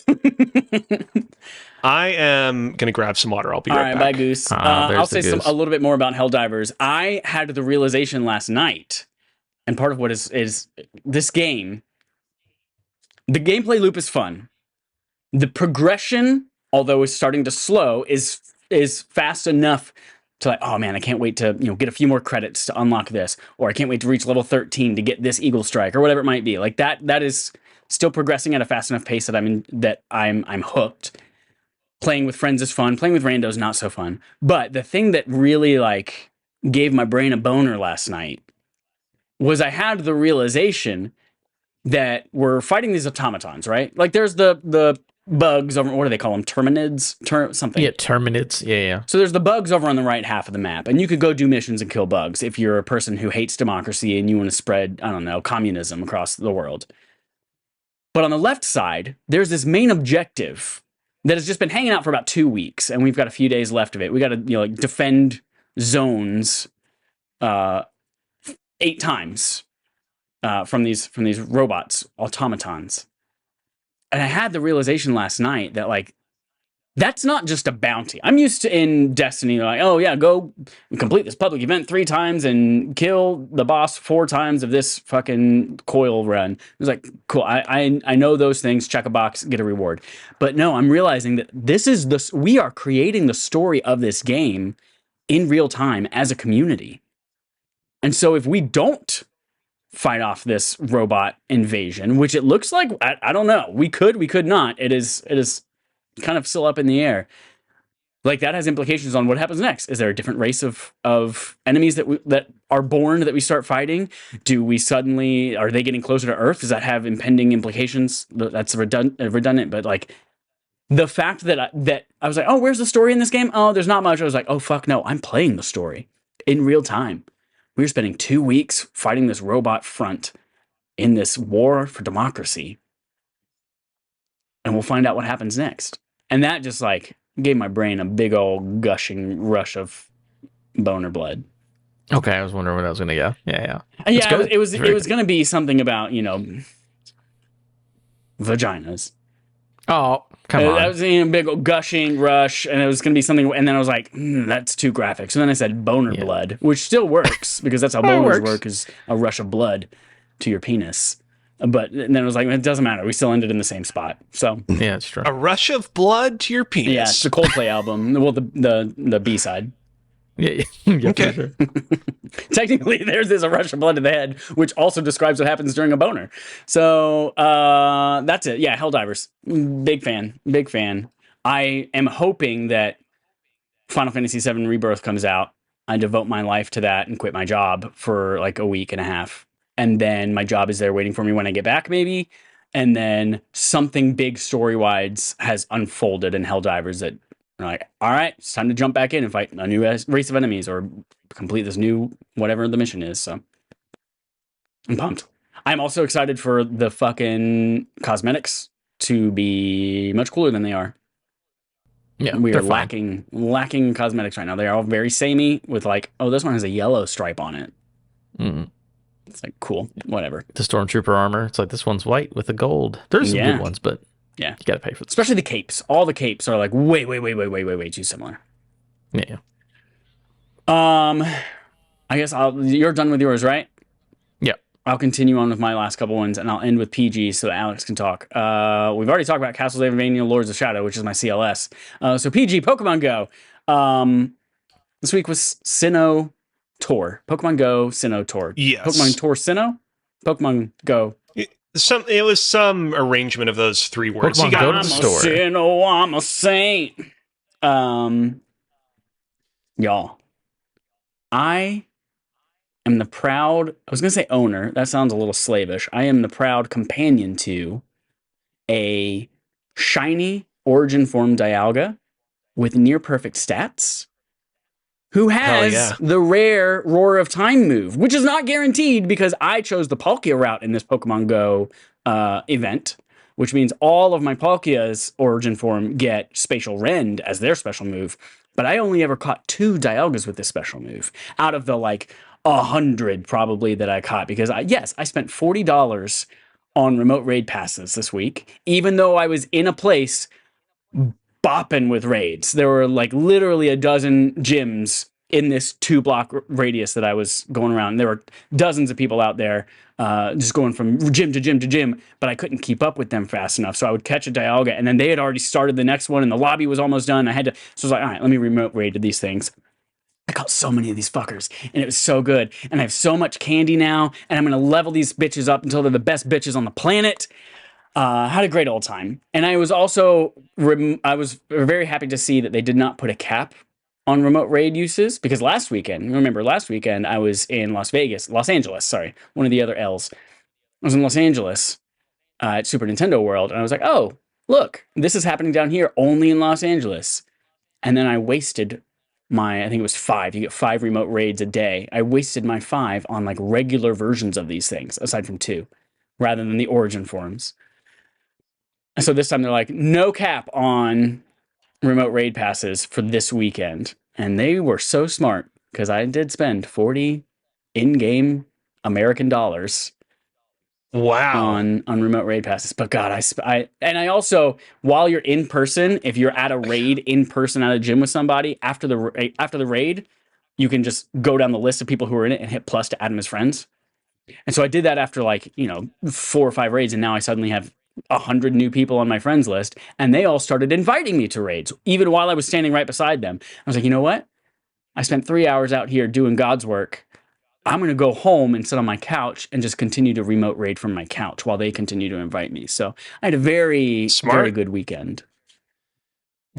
I am going to grab some water. I'll be All right right, back. bye, Goose. There's I'll the say Goose. a little bit more about Helldivers. I had the realization last night, and part of what is this game, the gameplay loop is fun. The progression, although is starting to slow, is fast enough to like, oh man, I can't wait to get a few more credits to unlock this, or I can't wait to reach level 13 to get this Eagle Strike, or whatever it might be. Like that is still progressing at a fast enough pace that I'm hooked. Playing with friends is fun. Playing with randos not so fun. But the thing that really like gave my brain a boner last night was I had the realization that we're fighting these automatons, right? Like there's the bugs over, what do they call them? Terminids? Something. Yeah, Terminids. Yeah. So there's the bugs over on the right half of the map, and you could go do missions and kill bugs if you're a person who hates democracy and you want to spread, I don't know, communism across the world. But on the left side, there's this main objective that has just been hanging out for about 2 weeks, and we've got a few days left of it. We got to like defend zones 8 times from these robots, automatons. And I had the realization last night that like that's not just a bounty. I'm used to in Destiny, like, oh yeah, go complete this public event 3 times and kill the boss 4 times of this fucking coil run. It was like, cool. I know those things. Check a box, get a reward. But no, I'm realizing that we are creating the story of this game in real time as a community. And so if we don't fight off this robot invasion, which it looks like, I don't know, we could not. It is kind of still up in the air. Like that has implications on what happens next. Is there a different race of enemies that are born that we start fighting? Do we suddenly, are they getting closer to Earth? Does that have impending implications? That's redundant, but like the fact that I was like, oh, where's the story in this game? Oh, there's not much. I was like, oh fuck no, I'm playing the story in real time. We were spending 2 weeks fighting this robot front in this war for democracy. And we'll find out what happens next. And that just like gave my brain a big old gushing rush of boner blood. Okay, I was wondering what I was gonna go. Yeah. Yeah, good. it was Very going to be something about vaginas. Oh, come on. That was a big old gushing rush, and it was going to be something. And then I was like, that's too graphic. So then I said boner blood, which still works because that's how boners work, is a rush of blood to your penis. But then it was like, it doesn't matter. We still ended in the same spot. So Yeah, it's true. A rush of blood to your penis. yeah, it's the Coldplay album. Well, the B-side. Yeah. Okay. For sure. Technically, theirs is a rush of blood to the head, which also describes what happens during a boner. So that's it. Yeah, Helldivers. Big fan. I am hoping that Final Fantasy VII Rebirth comes out. I devote my life to that and quit my job for like a week and a half. And then my job is there waiting for me when I get back, maybe. And then something big story-wise has unfolded in Helldivers that are like, all right, it's time to jump back in and fight a new race of enemies or complete this new whatever the mission is. So I'm pumped. I'm also excited for the fucking cosmetics to be much cooler than they are. Yeah, We they're are fine. lacking cosmetics right now. They are all very samey with like, oh, this one has a yellow stripe on it. Mm. It's like, cool, whatever. The stormtrooper armor. It's like this one's white with a gold. There's some good ones, but yeah, you gotta pay for this. Especially the capes. All the capes are like way too similar. Yeah. I guess you're done with yours, right? Yeah. I'll continue on with my last couple ones, and I'll end with PG so that Alex can talk. We've already talked about Castlevania Lords of Shadow, which is my CLS. So PG, Pokemon Go. This week was Sinnoh Tour. Pokemon Go Sinnoh Tour. Yes. Pokemon Tour Sinnoh? Pokemon Go. It was some arrangement of those 3 words. Pokemon You got Go to I'm the a store. Sinnoh, I'm a saint. Y'all. I am the proud, I was going to say owner. That sounds a little slavish. I am the proud companion to a shiny Origin Form Dialga with near perfect stats who Hell has yeah. the rare Roar of Time move, which is not guaranteed because I chose the Palkia route in this Pokemon Go event, which means all of my Palkia's Origin Form get Spatial Rend as their special move. But I only ever caught 2 Dialgas with this special move out of the 100 probably that I caught because I spent $40 on remote raid passes this week, even though I was in a place bopping with raids. There were literally a dozen gyms in this 2-block radius that I was going around. There were dozens of people out there just going from gym to gym to gym, but I couldn't keep up with them fast enough. So I would catch a Dialga, and then they had already started the next one, and the lobby was almost done. So I was like, all right, let me remote raid to these things. I caught so many of these fuckers, and it was so good. And I have so much candy now, and I'm going to level these bitches up until they're the best bitches on the planet. Had a great old time. And I was also, I was very happy to see that they did not put a cap on remote raid uses because last weekend I was in Los Angeles, sorry, one of the other L's. I was in Los Angeles at Super Nintendo World, and I was like, oh, look, this is happening down here only in Los Angeles. And then I wasted I think it was 5. You get 5 remote raids a day. I wasted my 5 on regular versions of these things, aside from 2, rather than the Origin forms. So this time they're like, no cap on remote raid passes for this weekend. And they were so smart because I did spend 40 in-game American dollars on remote raid passes. But God, I also, while you're in person, if you're at a raid in person at a gym with somebody, after the raid, you can just go down the list of people who are in it and hit plus to add them as friends. And so I did that after 4 or 5 raids, and now I suddenly have 100 new people on my friends list, and they all started inviting me to raids, even while I was standing right beside them. I was like, you know what? I spent 3 hours out here doing God's work. I'm going to go home and sit on my couch and just continue to remote raid from my couch while they continue to invite me. So I had a very, very good weekend.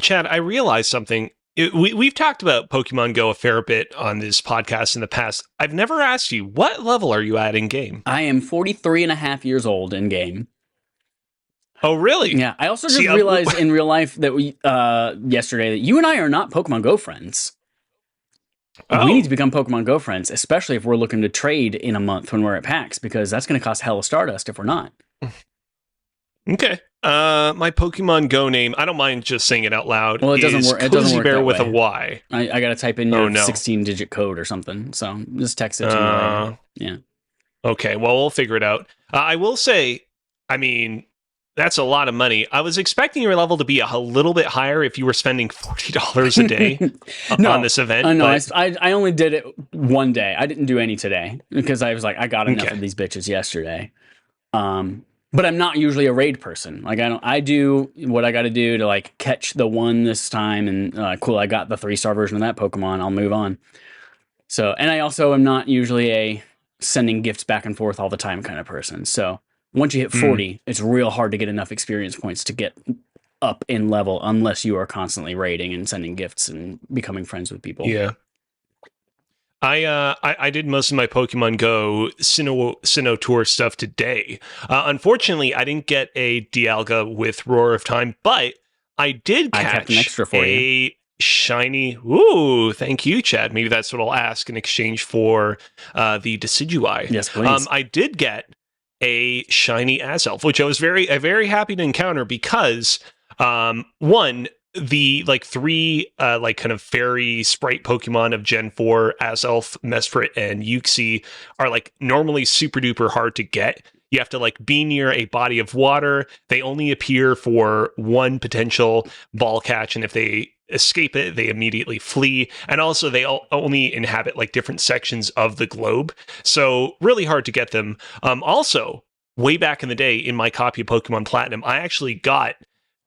Chad, I realized something. We've talked about Pokemon Go a fair bit on this podcast in the past. I've never asked you, what level are you at in game? I am 43 and a half years old in game. Oh, really? Yeah. I also just realized in real life that yesterday that you and I are not Pokemon Go friends. Oh. We need to become Pokemon Go friends, especially if we're looking to trade in a month when we're at PAX, because that's going to cost hella Stardust if we're not. Okay. My Pokemon Go name, I don't mind just saying it out loud. Well, it doesn't work. It doesn't work Bear that with way. A Y. I got to type in your 16-digit code or something. So just text it to me later. Yeah. Okay. Well, we'll figure it out. I will say, I mean, that's a lot of money. I was expecting your level to be a little bit higher if you were spending $40 a day on this event. No, I only did it one day. I didn't do any today because I was like, I got enough of these bitches yesterday. But I'm not usually a raid person. I do what I got to do to catch the one this time, and cool, I got the 3-star version of that Pokemon. I'll move on. So, and I also am not usually a sending gifts back and forth all the time kind of person. So once you hit 40, it's real hard to get enough experience points to get up in level unless you are constantly raiding and sending gifts and becoming friends with people. Yeah. I did most of my Pokemon Go Sinnoh Tour stuff today. Unfortunately, I didn't get a Dialga with Roar of Time, but I did catch I kept an extra for you. Shiny. Ooh, thank you, Chad. Maybe that's what I'll ask in exchange for the Decidueye. Yes, please. I did get a shiny Azelf, which I was very happy to encounter because one, the 3 kind of fairy sprite Pokemon of Gen 4, Azelf, Mesprit, and Uxie are normally super duper hard to get. You have to be near a body of water. They only appear for one potential ball catch, and if they escape it, they immediately flee. And also they only inhabit different sections of the globe. So really hard to get them. Also, way back in the day in my copy of Pokemon Platinum, I actually got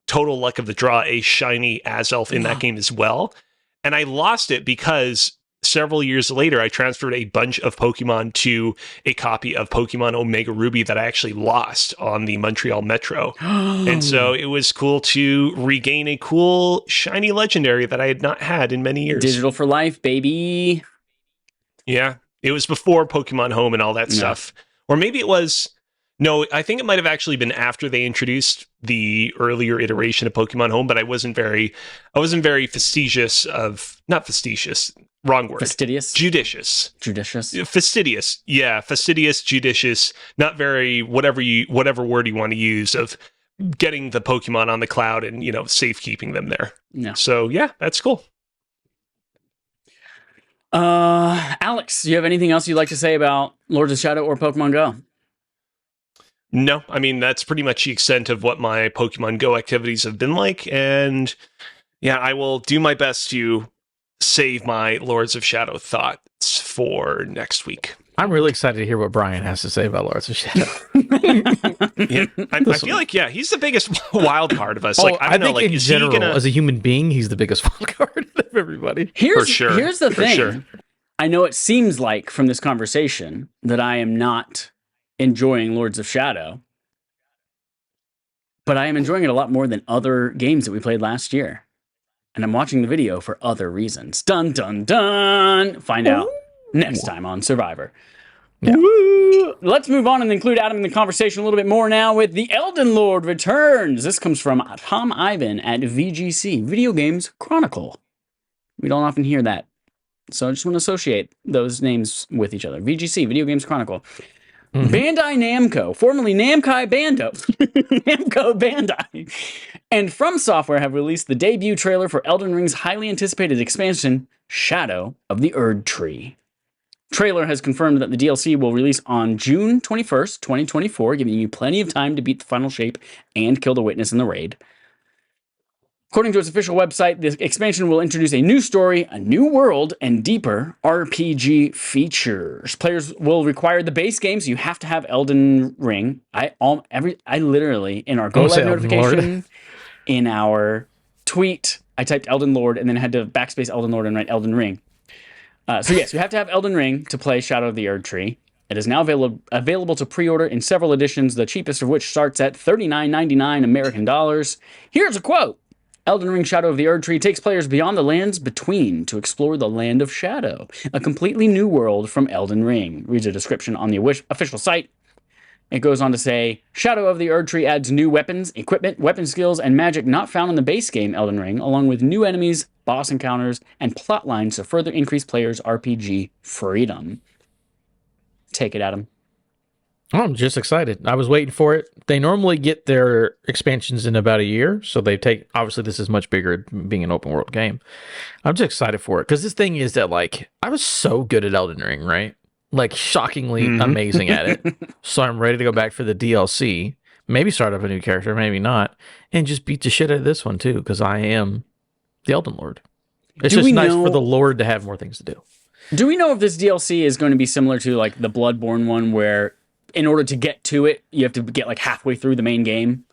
total luck of the draw a shiny Azelf in that game as well. And I lost it because several years later, I transferred a bunch of Pokemon to a copy of Pokemon Omega Ruby that I actually lost on the Montreal Metro. And so it was cool to regain a cool shiny legendary that I had not had in many years. Digital for life, baby. Yeah. It was before Pokemon Home and all that stuff. Or maybe it was... No, I think it might have actually been after they introduced the earlier iteration of Pokemon Home, but I wasn't very facetious of... Not facetious. Wrong word. Fastidious? Judicious. Judicious? Fastidious. Yeah, fastidious, judicious, not very whatever word you want to use of getting the Pokemon on the cloud and, safekeeping them there. Yeah. So, yeah, that's cool. Alex, do you have anything else you'd like to say about Lords of Shadow or Pokemon Go? No, I mean, that's pretty much the extent of what my Pokemon Go activities have been like. And yeah, I will do my best to save my Lords of Shadow thoughts for next week. I'm really excited to hear what Brian has to say about Lords of Shadow. Yeah, I feel like, he's the biggest wild card of us. Like, I don't know, think like, in is general, he gonna... as a human being, he's the biggest wild card of everybody. Here's the For thing. sure. I know it seems like from this conversation that I am not enjoying Lords of Shadow, but I am enjoying it a lot more than other games that we played last year. And I'm watching the video for other reasons. Dun, dun, dun! Find out next time on Survivor. Yeah. Woo! Let's move on and include Adam in the conversation a little bit more now with The Elden Lord Returns. This comes from Tom Ivan at VGC, Video Games Chronicle. We don't often hear that, so I just want to associate those names with each other. VGC, Video Games Chronicle. Mm-hmm. Bandai Namco, formerly Namco Bandai, and From Software have released the debut trailer for Elden Ring's highly anticipated expansion, Shadow of the Erd Tree. Trailer has confirmed that the DLC will release on June 21st, 2024, giving you plenty of time to beat the final shape and kill the witness in the raid. According to its official website, the expansion will introduce a new story, a new world, and deeper RPG features. Players will require the base game, so you have to have Elden Ring. I literally, in our Go Live notification, in our tweet, I typed Elden Lord and then had to backspace Elden Lord and write Elden Ring. So yes, you have to have Elden Ring to play Shadow of the Erd Tree. It is now available to pre-order in several editions, the cheapest of which starts at $39.99 American dollars. Here's a quote. Elden Ring Shadow of the Erd Tree takes players beyond the lands between to explore the Land of Shadow, a completely new world from Elden Ring, reads a description on the official site. It goes on to say, Shadow of the Erd Tree adds new weapons, equipment, weapon skills, and magic not found in the base game Elden Ring, along with new enemies, boss encounters, and plot lines to further increase players' RPG freedom. Take it, Adam. I'm just excited. I was waiting for it. They normally get their expansions in about a year, so they take... Obviously, this is much bigger being an open world game. I'm just excited for it, because this thing is that, like, I was so good at Elden Ring, right? Like, shockingly amazing at it. So I'm ready to go back for the DLC, maybe start up a new character, maybe not, and just beat the shit out of this one, too, because I am the Elden Lord. It's just nice for the Lord to have more things to do. Do we know if this DLC is going to be similar to, like, the Bloodborne one, where in order to get to it, you have to get like halfway through the main game?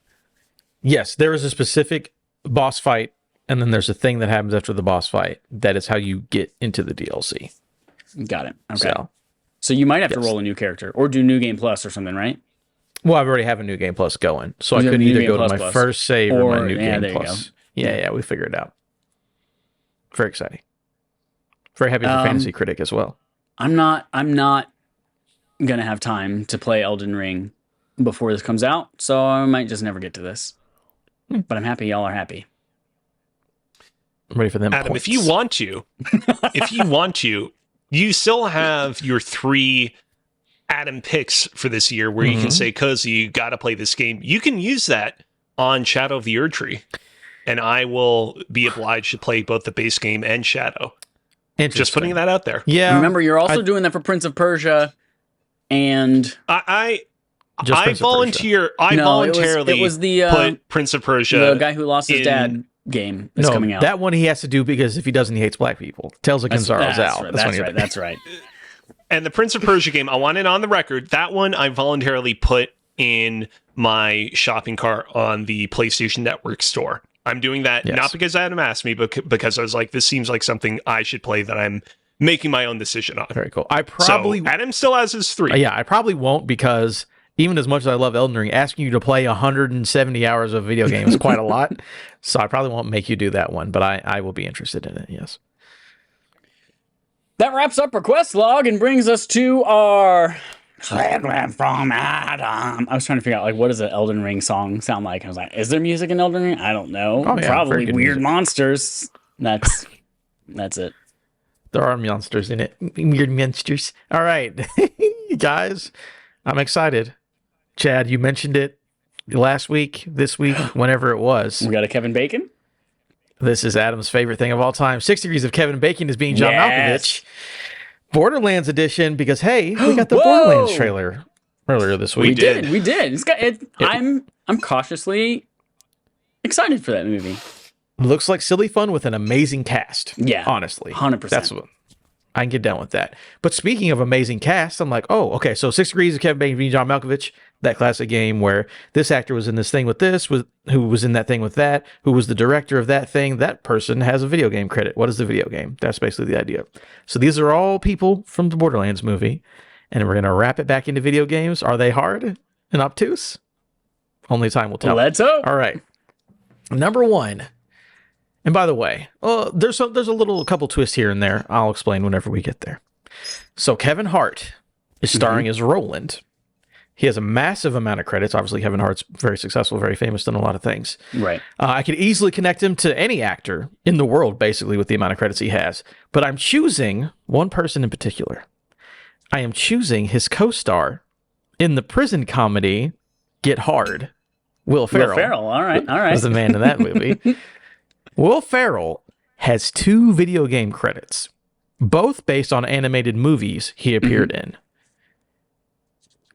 Yes, there is a specific boss fight, and then there's a thing that happens after the boss fight. That is how you get into the DLC. Got it. Okay. So you might have to roll a new character or do New Game Plus or something, right? Well, I already have a New Game Plus going, so I could either go to my first save or my New Game Plus. Yeah, we figured it out. Very exciting. Very happy for Fantasy Critic as well. I'm not gonna have time to play Elden Ring before this comes out, so I might just never get to this. But I'm happy y'all are happy. I'm ready for them. Adam, points. if you want to, you still have your 3 Adam picks for this year where you can say, Cozy, you got to play this game. You can use that on Shadow of the Erd Tree, and I will be obliged to play both the base game and Shadow. Just putting that out there. Yeah. Remember, you're also doing that for Prince of Persia. And I voluntarily it was the put Prince of Persia, the guy who lost his dad game is coming out. That one he has to do because if he doesn't, he hates black people. Tales of Gonzaro's out. That's right. And the Prince of Persia game, I want it on the record. That one I voluntarily put in my shopping cart on the PlayStation Network store. I'm doing that not because Adam asked me, but because I was like, this seems like something I should play that I'm making my own decision on. Very cool. Adam still has his 3. Yeah, I probably won't, because even as much as I love Elden Ring, asking you to play 170 hours of video game is quite a lot. So I probably won't make you do that one, but I will be interested in it. Yes. That wraps up our quest log and brings us to our Telegram from Adam. I was trying to figure out, like, what does an Elden Ring song sound like? I was like, is there music in Elden Ring? I don't know. Oh, yeah, very Probably good weird music. monsters. That's it. There are monsters in it. Weird monsters. All right, guys, I'm excited. Chad, you mentioned it last week, this week, whenever it was. We got a Kevin Bacon. This is Adam's favorite thing of all time. 6 Degrees of Kevin Bacon is Being John Malkovich. Borderlands edition, because, hey, we got the Whoa! Borderlands trailer earlier this week. We did. We did. It's got it. I'm cautiously excited for that movie. Looks like silly fun with an amazing cast. Yeah. Honestly. 100%. That's what I can get down with that. But speaking of amazing cast, I'm like, oh, okay. So 6 Degrees of Kevin Bacon, Being John Malkovich, that classic game where this actor was in this thing with this, who was in that thing with that, who was the director of that thing. That person has a video game credit. What is the video game? That's basically the idea. So these are all people from the Borderlands movie, and we're going to wrap it back into video games. Are they hard and obtuse? Only time will tell. Let's hope. All right. Number one. And by the way, there's a couple twists here and there. I'll explain whenever we get there. So Kevin Hart is starring as Roland. He has a massive amount of credits. Obviously, Kevin Hart's very successful, very famous, done a lot of things. Right. I could easily connect him to any actor in the world, basically, with the amount of credits he has. But I'm choosing one person in particular. I am choosing his co-star in the prison comedy Get Hard, Will Ferrell. Will Ferrell. All right. All right. Was the man in that movie. Will Ferrell has 2 video game credits, both based on animated movies he appeared in.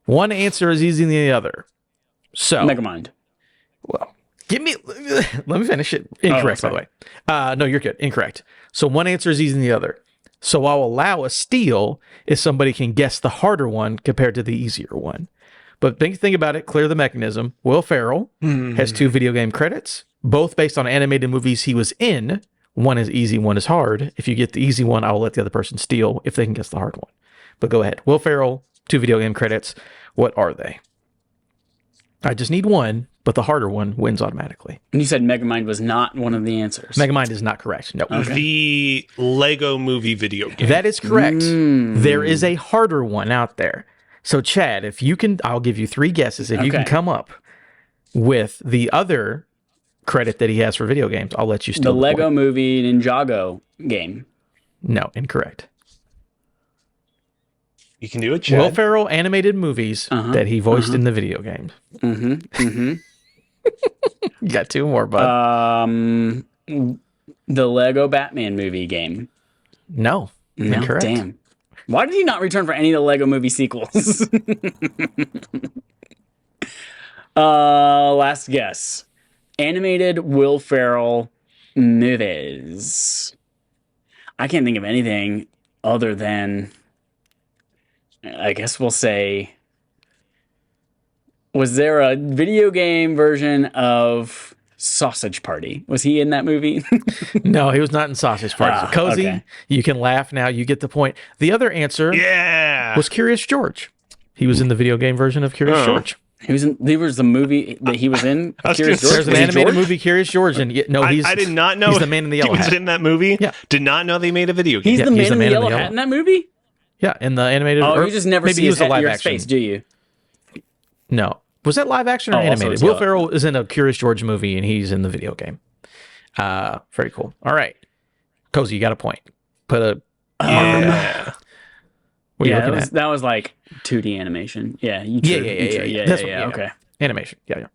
One answer is easier than the other. So, Megamind. well, let me finish it. Incorrect, by the way. No, you're good. Incorrect. So one answer is easier than the other. So I'll allow a steal if somebody can guess the harder one compared to the easier one. But think about it. Clear the mechanism. Will Ferrell has 2 video game credits, both based on animated movies he was in. One is easy, one is hard. If you get the easy one, I will let the other person steal if they can guess the hard one. But go ahead. Will Ferrell, 2 video game credits. What are they? I just need one, but the harder one wins automatically. And you said Megamind was not one of the answers. Megamind is not correct. No. Okay. The Lego movie video game. That is correct. There is a harder one out there. So, Chad, if you can, I'll give you 3 guesses. If you can Okay. come up with the other credit that he has for video games, I'll let you steal The the Lego point. Movie Ninjago game. No, incorrect. You can do it, Chad. Will Ferrell animated movies that he voiced in the video games. You got 2 more, bud. The Lego Batman movie game. No, No, incorrect. damn. Why did he not return for any of the Lego movie sequels? Last guess. Animated Will Ferrell movies. I can't think of anything other than, I guess we'll say, was there a video game version of Sausage Party? Was he in that movie? No, he was not in Sausage Party. So Cozy, okay. you can laugh now. You get the point. The other answer Yeah. was Curious George. He was in the video game version of Curious George. He was in. There was the movie that he was in. I was Curious gonna George. There's an Was he animated George? movie, Curious George, and he's. I did not know he's the man in the yellow he was hat. in that movie. Yeah. Did not know they made a video game. He's Yeah, the man in the yellow hat in that movie. Yeah, in the animated. Oh, or you just never maybe see he his was a head, live your action. face, do you? No, was that live action or Oh, also animated? it's Will yellow. Ferrell is in a Curious George movie, and he's in the video game. Very cool. All right, Cozy, you got a point. Put a. Yeah. What are you Yeah, looking at? that was like 2D animation. Yeah, you Yeah, true, yeah, you yeah, true. yeah. yeah, That's yeah, what- okay. Animation. Yeah.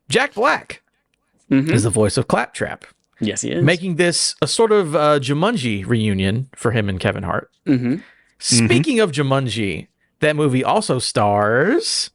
Jack Black Mhm. is the voice of Claptrap, Yes, he is. making this a sort of Jumanji reunion for him and Kevin Hart. Mhm. Speaking of Jumanji, that movie also stars.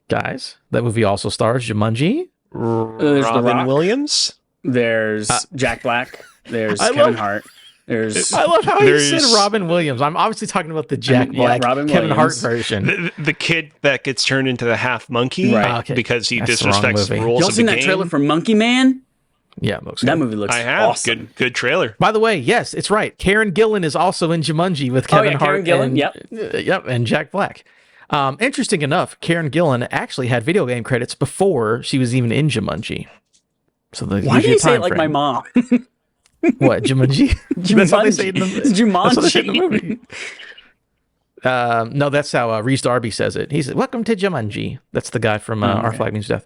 Guys, that movie also stars Jumanji. There's The Robin Rock. Williams. There's Jack Black. There's I Kevin love- Hart. There's I love how he said There's- Robin Williams. I'm obviously talking about the Jack Yeah, Black, Robin Kevin Hart Williams. version. The kid that gets turned into the half monkey Right. Okay. because he That's the wrong disrespects the movie. rules y'all of the seen game. that trailer for Monkey Man? Yeah, looks That good. movie looks I have awesome. good trailer. By the way, yes, it's right. Karen Gillan is also in Jumanji with Kevin yeah, Hart. Karen Gillan, and, yep. yep, and Jack Black. Interesting enough, Karen Gillan actually had video game credits before she was even in Jumanji. So Why do you say it like my mom? What, Jumanji? That's how they say it in the, Jumanji. that's how they say it in the movie. No, that's how Reese Darby says it. He said, "Welcome to Jumanji." That's the guy from Our Flag Means Death.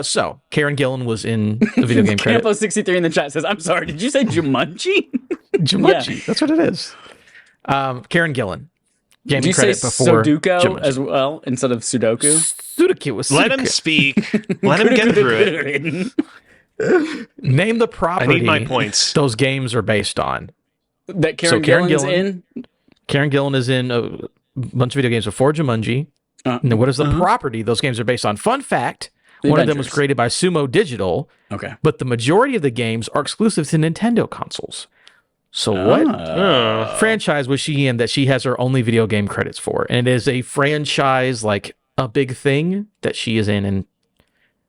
So Karen Gillan was in the video game credit. Campo63 in the chat says, "I'm sorry, did you say Jumanji?" Jumanji. Yeah. That's what it is. Karen Gillan. Did you say Sudoku as well instead of Sudoku? Sudoku was Let him speak. Let him get through it. Name the I property need my points. those games are based on. That Karen Gillan's in? Karen Gillan is in a bunch of video games before Jumanji. And what is the property those games are based on? Fun fact, one of them was created by Sumo Digital. Okay. But the majority of the games are exclusive to Nintendo consoles. So what franchise was she in that she has her only video game credits for? And it is a franchise, like a big thing that she is in. And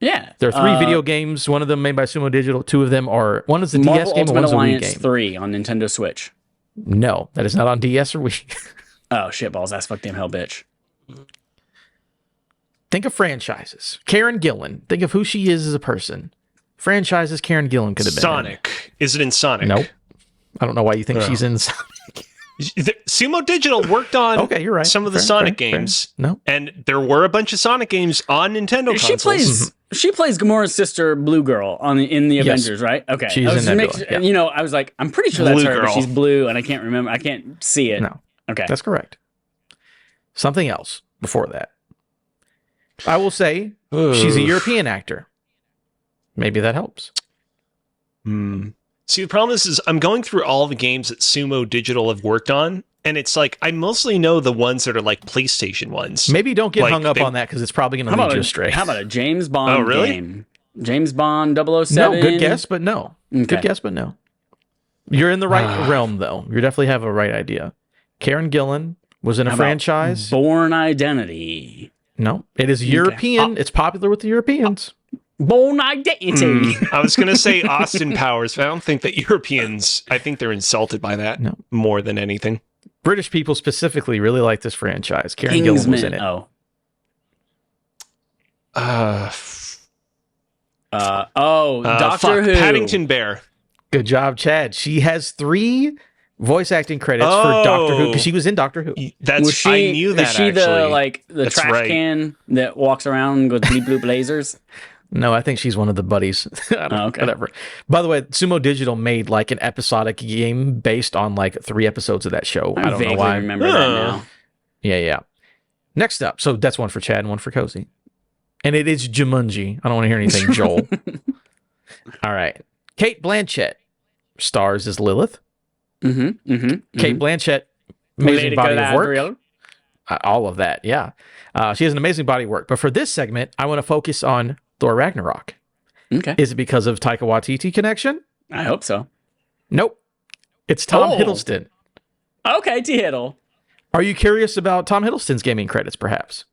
yeah. there are 3 video games, one of them made by Sumo Digital. 2 of them are, one is the Marvel DS game and Ultimate one's a Wii Alliance game. 3 on Nintendo Switch. No, that is not on DS or Wii. Oh, shitballs. That's fuck damn hell, bitch. Think of franchises. Karen Gillan. Think of who she is as a person. Franchises Karen Gillan could have been Sonic. Is it in Sonic? Nope. I don't know why you think she's in Sonic. Sumo Digital worked on you're right. some of the Fair, Sonic fair. games. No. And there were a bunch of Sonic games on Nintendo consoles. She plays Gamora's sister, Blue Girl, in the Avengers, right? Okay. She's I was in just Nebula, yeah. I was like, I'm pretty sure that's Blue her, but Girl. she's blue, and I can't remember. I can't see it. No. Okay. That's correct. Something else before that. I will say she's a European actor. Maybe that helps. See, the problem is I'm going through all the games that Sumo Digital have worked on, and it's like I mostly know the ones that are like PlayStation ones. Maybe don't get Like, hung up on that because it's probably going to lead you astray. How about a James Bond really? game? James Bond 007? No, good guess, but no. Okay. Good guess, but no. You're in the right realm, though. You definitely have a right idea. Karen Gillan was in a How about franchise. Born Identity. No, it is European. It's popular with the Europeans. Born Identity. I was going to say Austin Powers, but I don't think that Europeans, I think they're insulted by that more than anything. British people specifically really like this franchise. Karen Gillan was in it. Doctor Who. Paddington Bear. Good job, Chad. She has 3 voice acting credits for Doctor Who because she was in Doctor Who. That's I knew that. Is she actually. the trash can that walks around with blue blazers? No, I think she's one of the buddies. I don't know, whatever. By the way, Sumo Digital made like an episodic game based on like 3 episodes of that show. I don't know why. I remember that now. Yeah. Next up, so that's one for Chad and one for Cozy. And it is Jumanji. I don't want to hear anything, Joel. All right. Kate Blanchett stars as Lilith. Kate Blanchett, amazing body of work. All of that, yeah. She has an amazing body of work. But for this segment, I want to focus on Thor Ragnarok. Okay. Is it because of Taika Waititi connection? I hope so. Nope. It's Tom Hiddleston. Okay, T. Hiddle. Are you curious about Tom Hiddleston's gaming credits, perhaps?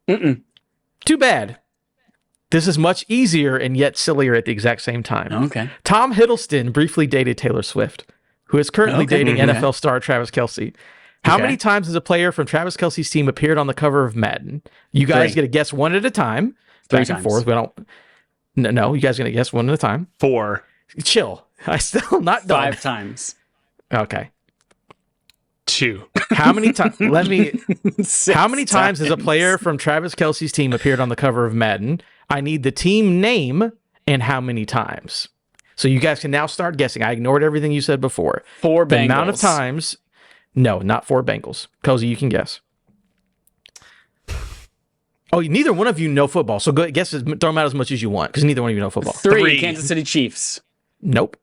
Too bad. This is much easier and yet sillier at the exact same time. Okay. Tom Hiddleston briefly dated Taylor Swift, who is currently dating NFL star Travis Kelce. How many times has a player from Travis Kelce's team appeared on the cover of Madden? You guys get to guess one at a time. 3 Back times. and forth. We don't. No, you guys are going to guess one at a time. 4. Chill. I still not done. 5 times. Okay. 2. How many times? Let me. 6 How many times has a player from Travis Kelce's team appeared on the cover of Madden? I need the team name and how many times. So you guys can now start guessing. I ignored everything you said before. 4 The Bengals. amount of times. No, not 4 Bengals. Cozy, you can guess. Oh, neither one of you know football, so go guess. Throw them out as much as you want, because neither one of you know football. 3 Kansas City Chiefs. Nope.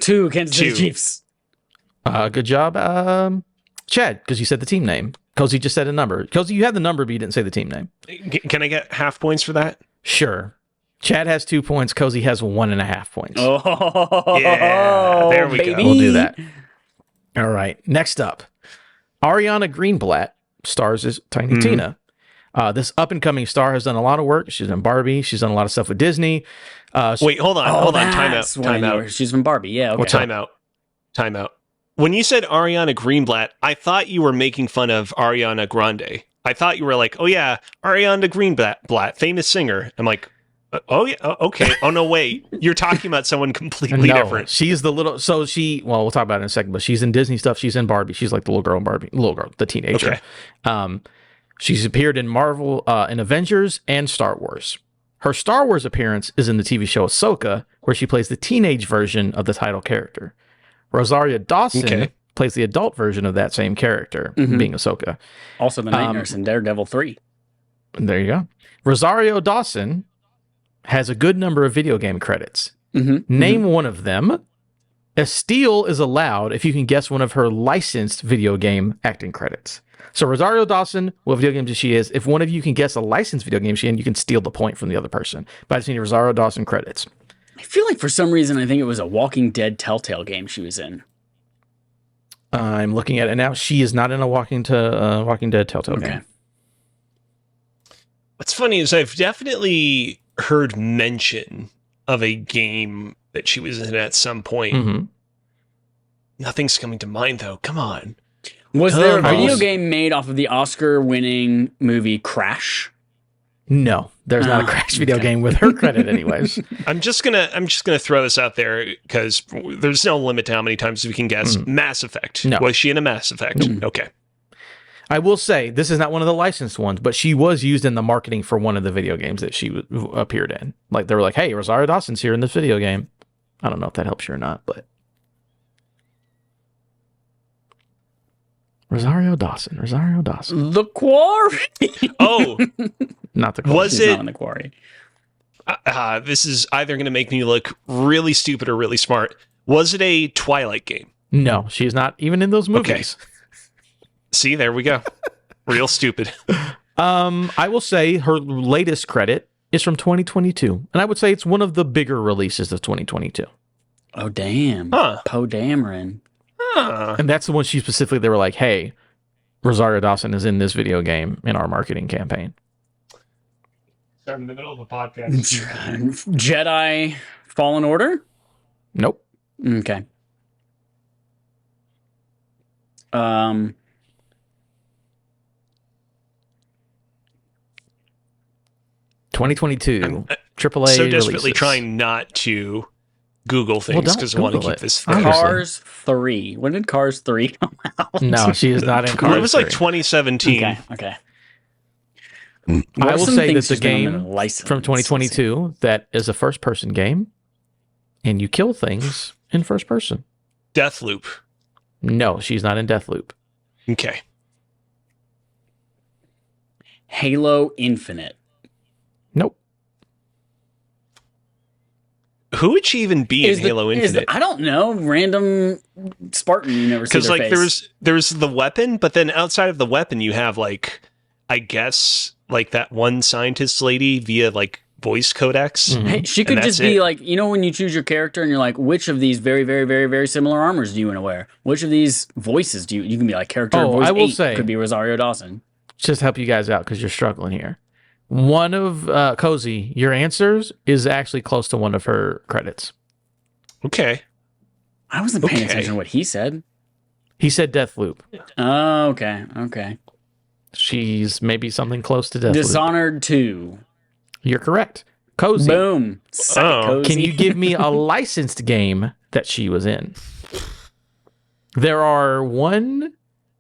2 Kansas City Chiefs. Good job, Chad, because you said the team name. Cozy just said a number. Cozy, you had the number, but you didn't say the team name. Can I get half points for that? Sure. Chad has 2 points. Cozy has 1.5 points. Oh, yeah. There we go. We'll do that. All right. Next up, Ariana Greenblatt stars as Tiny Tina. This up-and-coming star has done a lot of work. She's in Barbie. She's done a lot of stuff with Disney. Wait, hold on. Time out. She's from Barbie. Yeah. Okay. Time out. When you said Ariana Greenblatt, I thought you were making fun of Ariana Grande. I thought you were like, oh yeah, Ariana Greenblatt, famous singer. I'm like, Oh yeah. Okay. Oh no, wait. You're talking about someone completely No, different. she's the little. So we'll talk about it in a second. But she's in Disney stuff. She's in Barbie. She's like the little girl in Barbie. Little girl, the teenager. Okay. She's appeared in Marvel, in Avengers, and Star Wars. Her Star Wars appearance is in the TV show Ahsoka, where she plays the teenage version of the title character. Rosario Dawson plays the adult version of that same character, being Ahsoka. Also the night nurse in Daredevil 3. There you go. Rosario Dawson has a good number of video game credits. Name one of them. A steal is allowed if you can guess one of her licensed video game acting credits. So Rosario Dawson, what video games she is, if one of you can guess a licensed video game she's in, you can steal the point from the other person. But I just need Rosario Dawson credits. I feel like for some reason I think it was a Walking Dead Telltale game she was in. I'm looking at it now. She is not in a Walking Dead Telltale game. What's funny is I've definitely heard mention of a game that she was in at some point. Nothing's coming to mind though. Come on. Was there a video game made off of the Oscar-winning movie Crash? No, there's not a Crash video game with her credit, anyways. I'm just gonna throw this out there because there's no limit to how many times we can guess. Mass Effect. No. Was she in a Mass Effect? Okay. I will say this is not one of the licensed ones, but she was used in the marketing for one of the video games that she appeared in. Like they were like, "Hey, Rosario Dawson's here in this video game." I don't know if that helps you or not, but Rosario Dawson. The Quarry. Oh, Not the Quarry. Was She's it? not in The Quarry. This is either going to make me look really stupid or really smart. Was it a Twilight game? No, she's not even in those movies. See, there we go. Real stupid. I will say her latest credit is from 2022, and I would say it's one of the bigger releases of 2022. Oh, damn. Huh. Poe Dameron. And that's the one she specifically, they were like, "Hey, Rosario Dawson is in this video game in our marketing campaign." I'm in the middle of a podcast. Jedi Fallen Order? Nope. Okay. 2022. AAA So desperately releases. trying not to Google things don't because I want to Google keep it. this Obviously. thing. Cars 3. When did Cars 3 come out? No, she is not in Cars. Well, it was like 3. 2017. Okay. I What are will some say that things the she's been on game the license? from 2022 that is a first-person game, and you kill things in first person. Deathloop. No, she's not in Deathloop. Okay. Halo Infinite. Nope. Who would she even be in Halo Infinite? I don't know. Random Spartan you never see Because their like face. there's the weapon, but then outside of the weapon, you have like, I guess like that one scientist lady via like voice codecs. Mhm. Hey, she could And just that's be it. like, you know, when you choose your character and you're like, which of these very, very, very, very similar armors do you want to wear? Which of these voices do you can be like character voice I will 8 say- could be Rosario Dawson. Just help you guys out because you're struggling here. One of Cozy, your answers is actually close to one of her credits. Okay. I wasn't paying Okay. attention to what he said. He said Deathloop. Oh, okay. She's maybe something close to Deathloop. Dishonored 2. You're correct. Cozy. Boom. Suck it, Oh. Cozy. Can you give me a licensed game that she was in? There are 1,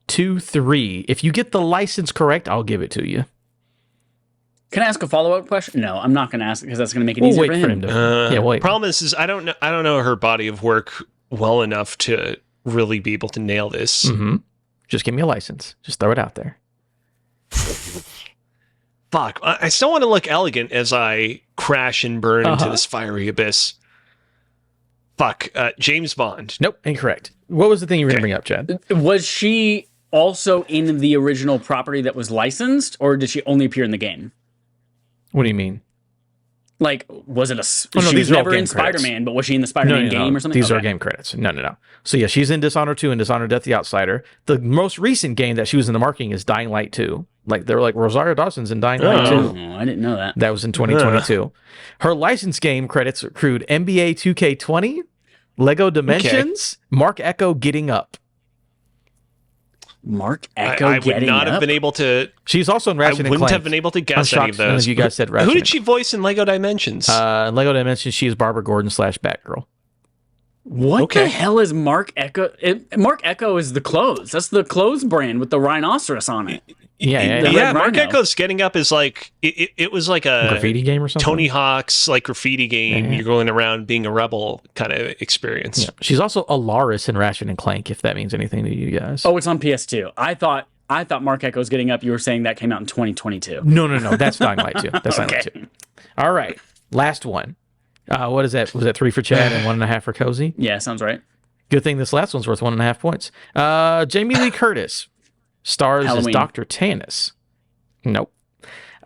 2, 3. If you get the license correct, I'll give it to you. Can I ask a follow-up question? No, I'm not going to ask because that's going to make it We'll easier wait for for him. him to. Yeah, wait. Problem is I don't know her body of work well enough to really be able to nail this. Mm-hmm. Just give me a license. Just throw it out there. Fuck. I still want to look elegant as I crash and burn into this fiery abyss. Fuck. James Bond. Nope, incorrect. What was the thing you were going to bring up, Chad? Was she also in the original property that was licensed, or did she only appear in the game? What do you mean? Like, was it a... no, she was these are all never game in credits. Spider-Man, but was she in the Spider-Man game or something? These are Okay. game credits. No. So yeah, she's in Dishonored 2 and Dishonored Death the Outsider. The most recent game that she was in the marketing is Dying Light 2. Like, they were like, Rosario Dawson's in Dying Light 2. Oh, I didn't know that. That was in 2022. Her licensed game credits accrued NBA 2K20, Lego Dimensions, Mark Echo Getting Up. Mark Echo I would getting not have up? been able to. She's also in I Ratchet and wouldn't Clank. have been able to I'm guess any of shocked none those. of you guys said Ratchet. Who did she voice in Lego Dimensions? In Lego Dimensions, she is Barbara Gordon / Batgirl. What Okay. the hell is Mark Echo? Mark Echo is the clothes. That's the clothes brand with the rhinoceros on it. Yeah. The Yeah, Red Mark Rhino. Echo's Getting Up is like it was like a Graffiti game or something. Tony Hawk's like graffiti game. Yeah. You're going around being a rebel kind of experience. Yeah. She's also Alaris in Ratchet and Clank, if that means anything to you guys. Oh, it's on PS2. I thought Mark Echo's Getting Up. You were saying that came out in 2022. No. That's Dying Light 2. That's Dying Light Okay. 2. All right. Last one. What is that? Was that 3 for Chad and 1.5 for Cozy? Yeah, sounds right. Good thing this last one's worth 1.5 points. Jamie Lee Curtis stars Halloween. as Dr. Tannis. Nope.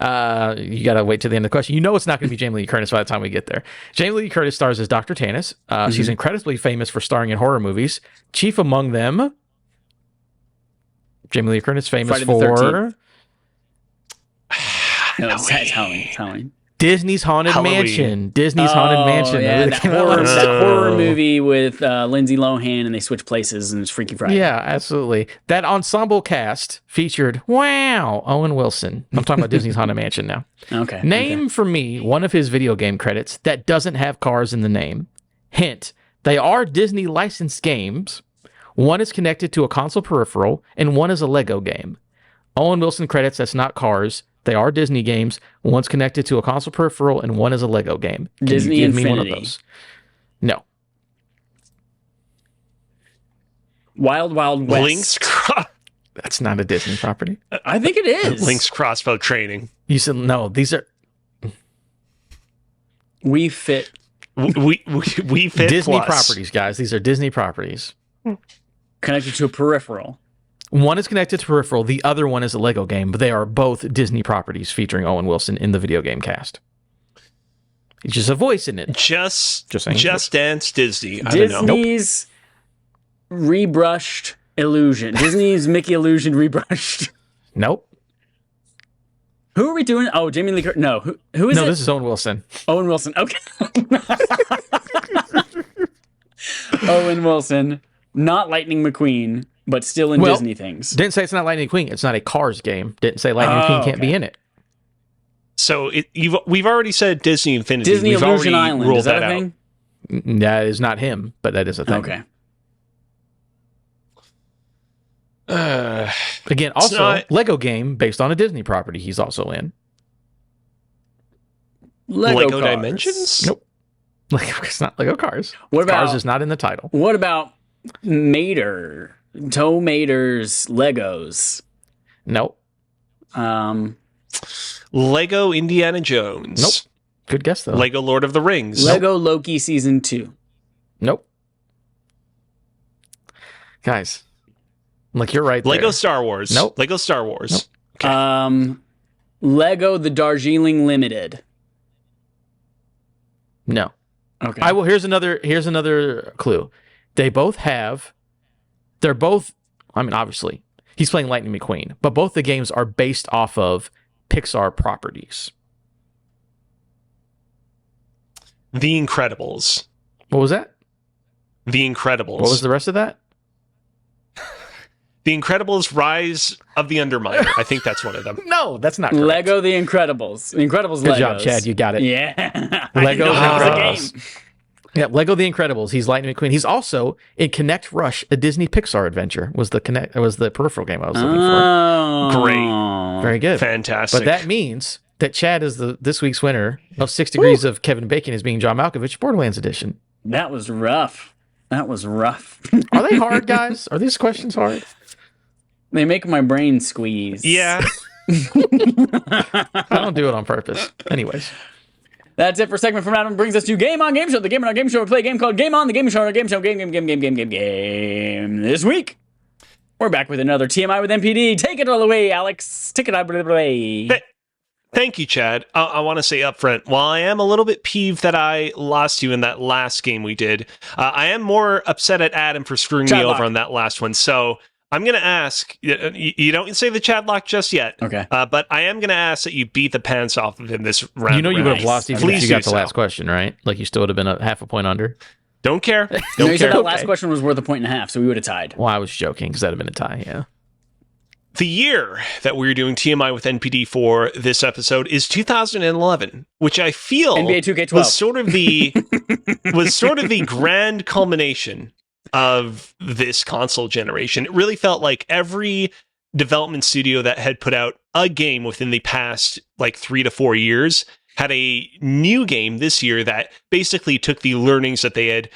You got to wait till the end of the question. You know it's not going to be Jamie Lee Curtis by the time we get there. Jamie Lee Curtis stars as Dr. Tannis. She's incredibly famous for starring in horror movies. Chief among them, Jamie Lee Curtis famous Friday the for 13th. No, it's Halloween. It's Halloween. Disney's Haunted Halloween. Mansion. Disney's Haunted Mansion. Yeah, That that came out horror, last- that horror movie with Lindsay Lohan, and they switch places, and it's Freaky Friday. Yeah, absolutely. That ensemble cast featured, Owen Wilson. I'm talking about Disney's Haunted Mansion now. Okay. Name for me one of his video game credits that doesn't have cars in the name. Hint, they are Disney licensed games. One is connected to a console peripheral, and one is a Lego game. Owen Wilson credits that's not cars. They are Disney games. One's connected to a console peripheral, and one is a Lego game. Can Disney you give me one of Infinity. those? No. Wild Wild West. That's not a Disney property. I think it is. Link's crossbow training. You said no. These are We Fit. We fit Disney plus. properties, guys. These are Disney properties. Connected to a peripheral. One is connected to peripheral. The other one is a Lego game, but they are both Disney properties featuring Owen Wilson in the video game cast. He's just a voice in it. Just saying. Dance Disney. I don't know. Disney's rebrushed illusion. Disney's Mickey illusion rebrushed. Nope. Who are we doing? Oh, Jamie Lee Curtis. No, who is No, it? this is Owen Wilson. Owen Wilson. Okay. Owen Wilson, not Lightning McQueen, but still in Well, Disney things. Didn't say it's not Lightning McQueen. It's not a Cars game. Didn't say Lightning McQueen can't be in it. So we've already said Disney Infinity. Disney We've Illusion already Island. ruled Is that a out. thing? That is not him, but that is a thing. Okay. Again, also not- Lego game based on a Disney property. He's also in. Lego Cars. Dimensions? Nope. Lego, it's not Lego Cars. What about Cars is not in the title. what about Mater? Toe Mater's Legos. Nope. Lego Indiana Jones. Nope. Good guess though. Lego Lord of the Rings. Lego Loki Season 2. Nope. Guys, look, you're right there. Lego Star Wars. Nope. Lego Star Wars. Nope. Okay. Lego The Darjeeling Limited. No. Okay. Here's another clue. They're both, obviously, he's playing Lightning McQueen, but both the games are based off of Pixar properties. The Incredibles. What was that? The Incredibles. What was the rest of that? The Incredibles Rise of the Underminer. I think that's one of them. No, that's not correct. Lego The Incredibles. The Incredibles Good Legos. job, Chad. You got it. Yeah. Lego I didn't know that was a Incredibles. game. Yeah, Lego The Incredibles. He's Lightning McQueen. He's also in Connect Rush, a Disney Pixar adventure. Was the peripheral game I was looking for. Great. Very good. Fantastic. But that means that Chad is this week's winner of 6 Degrees of Kevin Bacon as Being John Malkovich, Borderlands Edition. That was rough. Are They hard, guys? Are these questions hard? They make my brain squeeze. Yeah. I don't do it on purpose. Anyways. That's it for segment from Adam. Brings us to Game On Game Show. The Game On Game Show. We play a game called Game On. The Game Show. Game Show. Game. This week, we're back with another TMI with MPD. Take it all away, Alex. Take it all away. Thank you, Chad. I want to say up front, while I am a little bit peeved that I lost you in that last game we did, I am more upset at Adam for screwing me Chadlock. over on that last one. So I'm going to ask, you don't say the Chadlock just yet, Okay. but I am going to ask that you beat the pants off of him this round. You know you would have Nice. lost even Please if you do got the so. last question, right? Like you still would have been a half a point under. Don't care. No, Don't you said care. that last question was worth a point and a half, so we would have tied. Well, I was joking because that'd have been a tie, yeah. The year that we're doing TMI with NPD for this episode is 2011, which I feel NBA 2K12 was sort of the grand culmination of this console generation. It really felt like every development studio that had put out a game within the past like 3 to 4 years had a new game this year that basically took the learnings that they had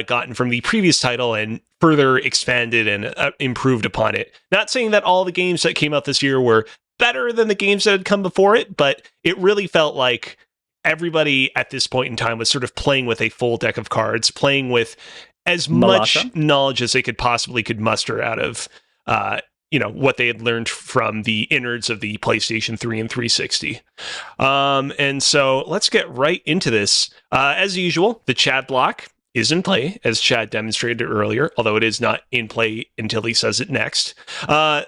gotten from the previous title and further expanded and improved upon it. Not saying that all the games that came out this year were better than the games that had come before it, but it really felt like everybody at this point in time was sort of playing with a full deck of cards, playing with as much knowledge as they could muster out of what they had learned from the innards of the PlayStation 3 and 360. And so let's get right into this. As usual, the chat block is in play, as Chad demonstrated earlier, although it is not in play until he says it next.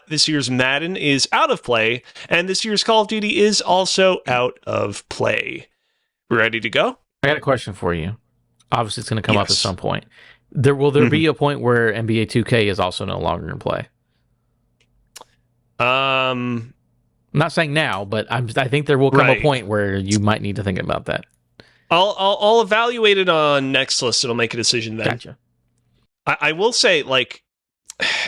This year's Madden is out of play, and this year's Call of Duty is also out of play. We ready to go? I got a question for you. Obviously, it's going to come up at some point. Will there be a point where NBA 2K is also no longer in play? I'm not saying now, but I think there will come a point where you might need to think about that. I'll evaluate it on next list. It'll make a decision then. Gotcha. I will say, like,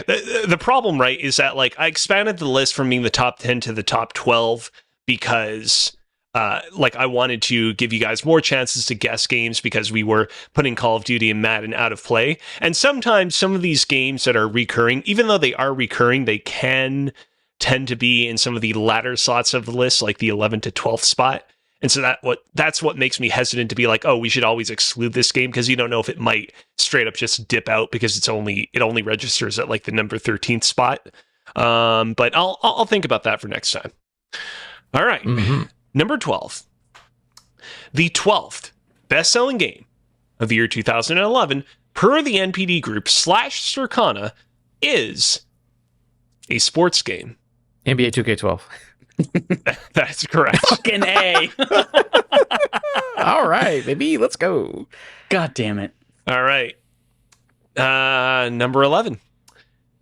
the problem, right, is that, like, I expanded the list from being the top 10 to the top 12 because, I wanted to give you guys more chances to guess games because we were putting Call of Duty and Madden out of play. And sometimes some of these games that are recurring, even though they are recurring, they can tend to be in some of the latter slots of the list, like the 11th to 12th spot. And so that's what makes me hesitant to be like, oh, we should always exclude this game, because you don't know if it might straight up just dip out because it only registers at like the number 13th spot. But I'll think about that for next time. All right. Mm-hmm. Number 12. The 12th best-selling game of the year 2011 per the NPD group / Circana is a sports game. NBA 2K12. That's correct. Fucking A. All right, baby, let's go. God damn it. All right. Number 11.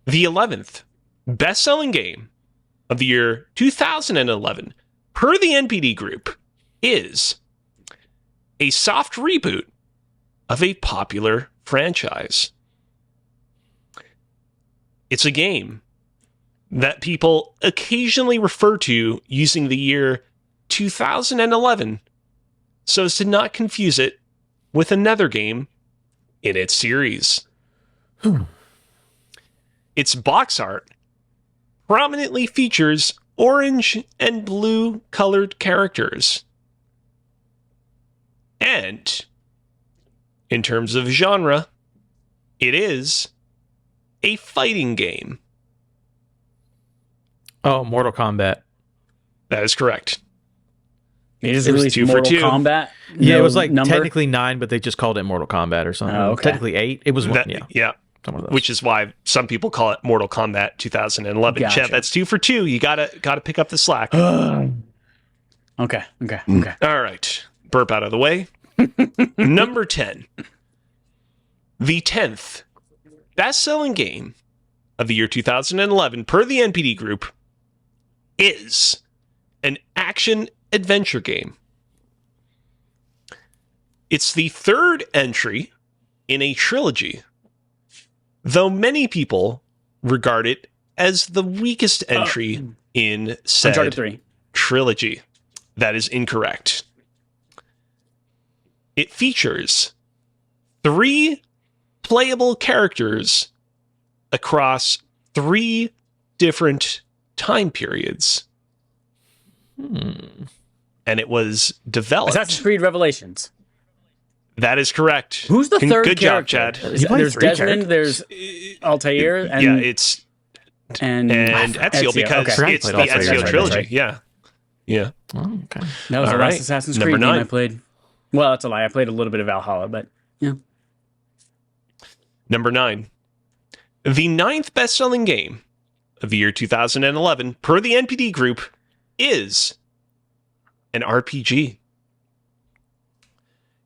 The 11th best-selling game of the year 2011 per the NPD group is a soft reboot of a popular franchise. It's a game that people occasionally refer to using the year 2011 so as to not confuse it with another game in its series. Its box art prominently features orange and blue colored characters. And in terms of genre, it is a fighting game. Oh, Mortal Kombat. That is correct. It is released 2 for Mortal 2. Kombat. Yeah, it was like number? technically 9, but they just called it Mortal Kombat or something. Oh, okay. Technically 8. It was one. Yeah. Which is why some people call it Mortal Kombat 2011. Gotcha. Chat, that's 2 for 2. You gotta pick up the slack. Okay. All right. Burp out of the way. Number 10. The 10th best-selling game of the year 2011 per the NPD group is an action-adventure game. It's the third entry in a trilogy, though many people regard it as the weakest entry in said Uncharted 3. trilogy. That is incorrect. It features 3 playable characters across 3 different time periods. And it was developed. Assassin's Creed Revelations. That is correct. Who's the third Good job, character? Chad. There's Desmond, there's Altair, and and Ezio, because Okay. it's the Played Altair, Ezio right, trilogy. right. Yeah. Oh, okay. that was All the right. last Assassin's Number Creed game 9. I played. Well, that's a lie. I played a little bit of Valhalla, but yeah. Number 9. The 9th best-selling game of the year 2011 per the NPD group is an RPG.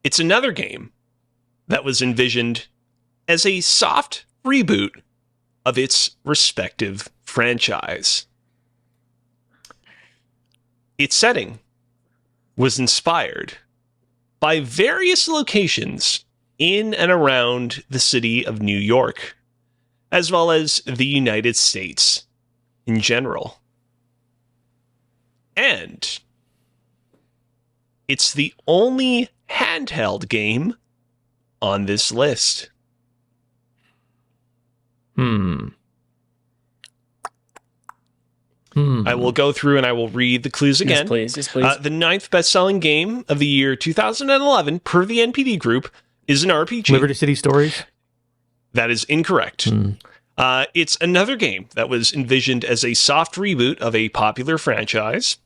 It's another game that was envisioned as a soft reboot of its respective franchise. its setting was inspired by various locations in and around the city of New York, as well as the United States in general. And it's the only handheld game on this list. I will go through and I will read the clues again. Yes, please. Yes, please. The 9th best-selling game of the year 2011, per the NPD Group, is an RPG. Liberty City Stories? That is incorrect. It's another game that was envisioned as a soft reboot of a popular franchise.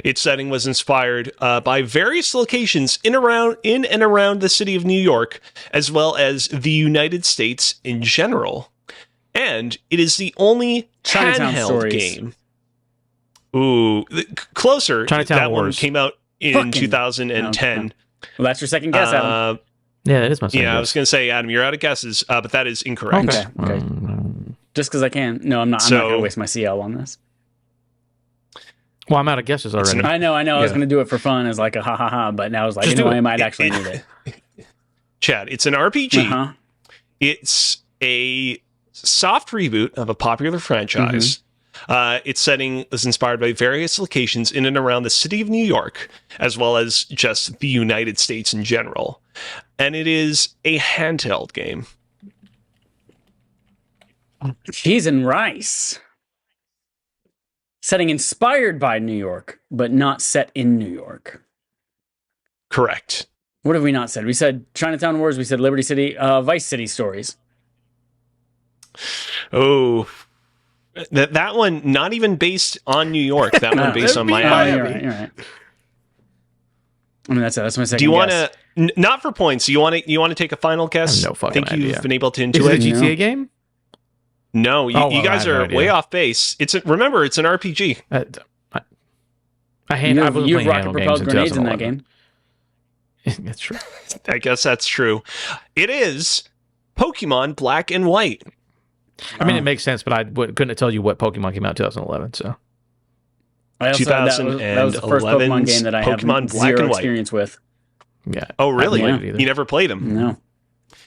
Its setting was inspired by various locations in and around the city of New York, as well as the United States in general. And it is the only Chinatown handheld Stories. game. Ooh, closer. Chinatown that Wars. one came out in Fucking- 2010. Well, that's your second guess, Adam. Yeah, it is my second Yeah, I guess. was going to say, Adam, you're out of guesses, but that is incorrect. Okay. Okay. Just because I can. No, I'm not. I'm not going to waste my CL on this. Well, I'm out of guesses already. I know. I was Yeah. going to do it for fun as like a ha ha ha, but now I was like, Just you know, do it. I might actually need it. Chad, it's an RPG. Uh-huh. It's a soft reboot of a popular franchise. Its setting was inspired by various locations in and around the city of New York, as well as just the United States in general. And it is a handheld game. Cheese and rice. Setting inspired by New York, but not set in New York. Correct. What have we not said? We said Chinatown Wars. We said Liberty City, Vice City Stories. Oh, that one not even based on New York. That one based on Oh, Miami. you're right. You're right. I mean, that's my second. Do you want guess. to not for points? You want to take a final guess? I have no fucking Think you've idea. been able to Is intuit? it a No. GTA game? No, you, Oh, well, you I guys have no are idea. way off base. Remember, it's an RPG. I You wasn't have playing rocket handheld propelled games grenades in that 2011. game. That's true. I guess that's true. It is Pokemon Black and White. I mean, it makes sense, but I couldn't tell you what Pokemon came out in 2011. So I also that was the first Pokemon game that I have Pokemon Black zero and White. experience with. yeah. Oh, really? I haven't played it either. You never played them? No.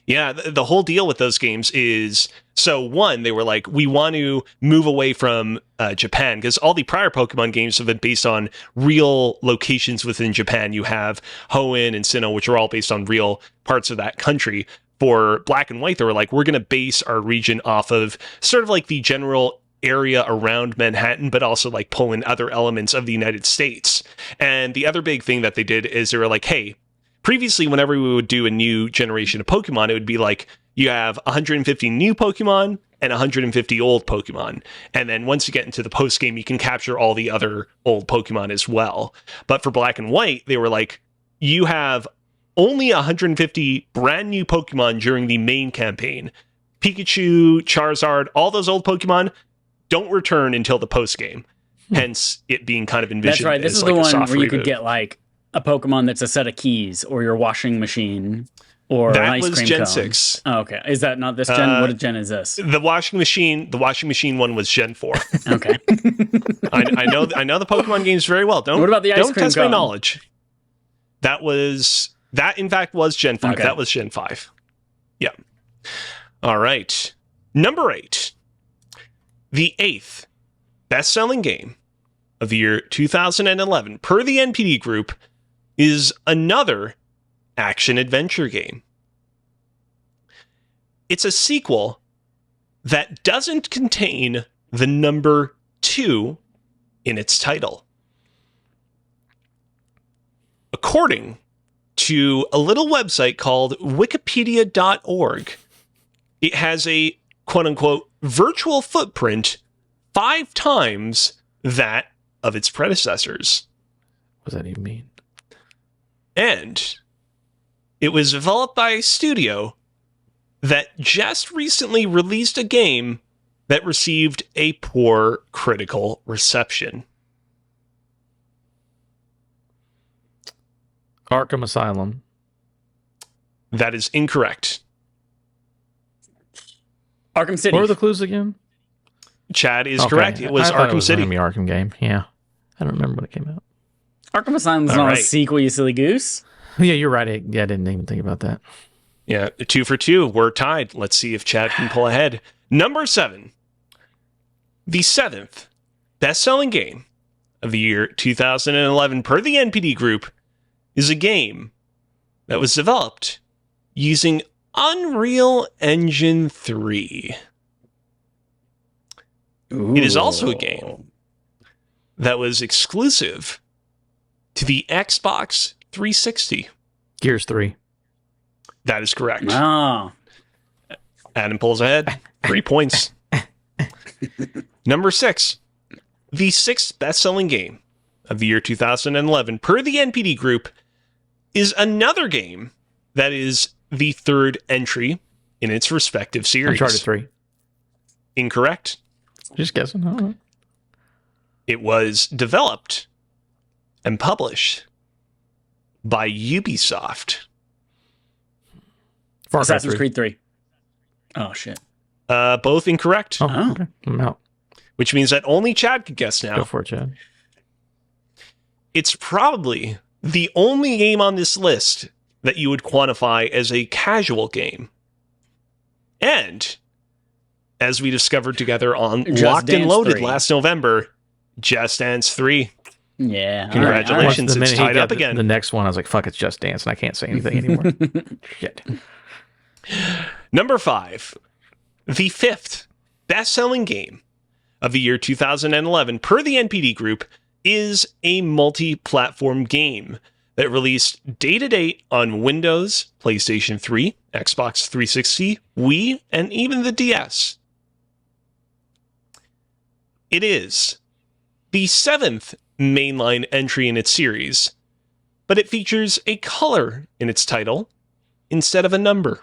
Yeah, the whole deal with those games is, so one, they were like, we want to move away from Japan, because all the prior Pokemon games have been based on real locations within Japan. You have Hoenn and Sinnoh, which are all based on real parts of that country. For Black and White, they were like, we're going to base our region off of sort of like the general area around Manhattan, but also like pull in other elements of the United States. And the other big thing that they did is they were like, hey, previously, whenever we would do a new generation of Pokemon, it would be like you have 150 new Pokemon and 150 old Pokemon. And then once you get into the post game, you can capture all the other old Pokemon as well. But for Black and White, they were like, you have only 150 brand new Pokemon during the main campaign. Pikachu, Charizard, all those old Pokemon don't return until the post game. Hence, it being kind of envisioned That's right. This as is like the a one soft where you could reboot. get like a Pokemon that's a set of keys, or your washing machine, or an That ice was cream Gen cone. 6. Oh, okay. Is that not this gen? What gen is this? The washing machine one was Gen 4. Okay. I know the Pokemon games very well. Don't What about the ice don't cream test my cone? knowledge. That in fact was Gen 5. Okay. That was Gen 5. Yeah. All right. Number 8. The 8th best-selling game of the year 2011 per the NPD Group is another action-adventure game. It's a sequel that doesn't contain the number 2 in its title. According to a little website called wikipedia.org, it has a quote-unquote virtual footprint 5 times that of its predecessors. What does that even mean? And it was developed by a studio that just recently released a game that received a poor critical reception. Arkham Asylum. That is incorrect. Arkham City. What were the clues again? Chad is Okay. correct. It was I thought Arkham City. An Arkham game. Yeah. I don't remember when it came out. Arkham Asylum's All not a right. sequel, you silly goose. Yeah, you're right. I didn't even think about that. Yeah, 2 for 2. We're tied. Let's see if Chad can pull ahead. Number 7. The 7th best-selling game of the year 2011 per the NPD Group is a game that was developed using Unreal Engine 3. It is also a game that was exclusive to the Xbox 360. Gears 3. That is correct. Oh. Adam pulls ahead. 3 points. Number 6. The 6th best-selling game of the year 2011 per the NPD Group is another game that is the 3rd entry in its respective series. Uncharted 3. Incorrect. Just guessing. I don't know. It was developed and published by Ubisoft. Far Cry Assassin's 3. Creed 3. Oh, shit. Both incorrect, Oh, okay. I'm out. which means that only Chad could guess now. Go for it, Chad. It's probably the only game on this list that you would quantify as a casual game. And, as we discovered together on Just Locked and Dance Loaded 3. last November, Just Dance 3. Yeah. Congratulations. The It's minute he tied got up again. The next one, I was like, fuck, it's Just Dance, and I can't say anything anymore. Shit. Number 5. The 5th best-selling game of the year 2011 per the NPD Group is a multi-platform game that released day-to-date on Windows, PlayStation 3, Xbox 360, Wii, and even the DS. It is the 7th mainline entry in its series, but it features a color in its title instead of a number.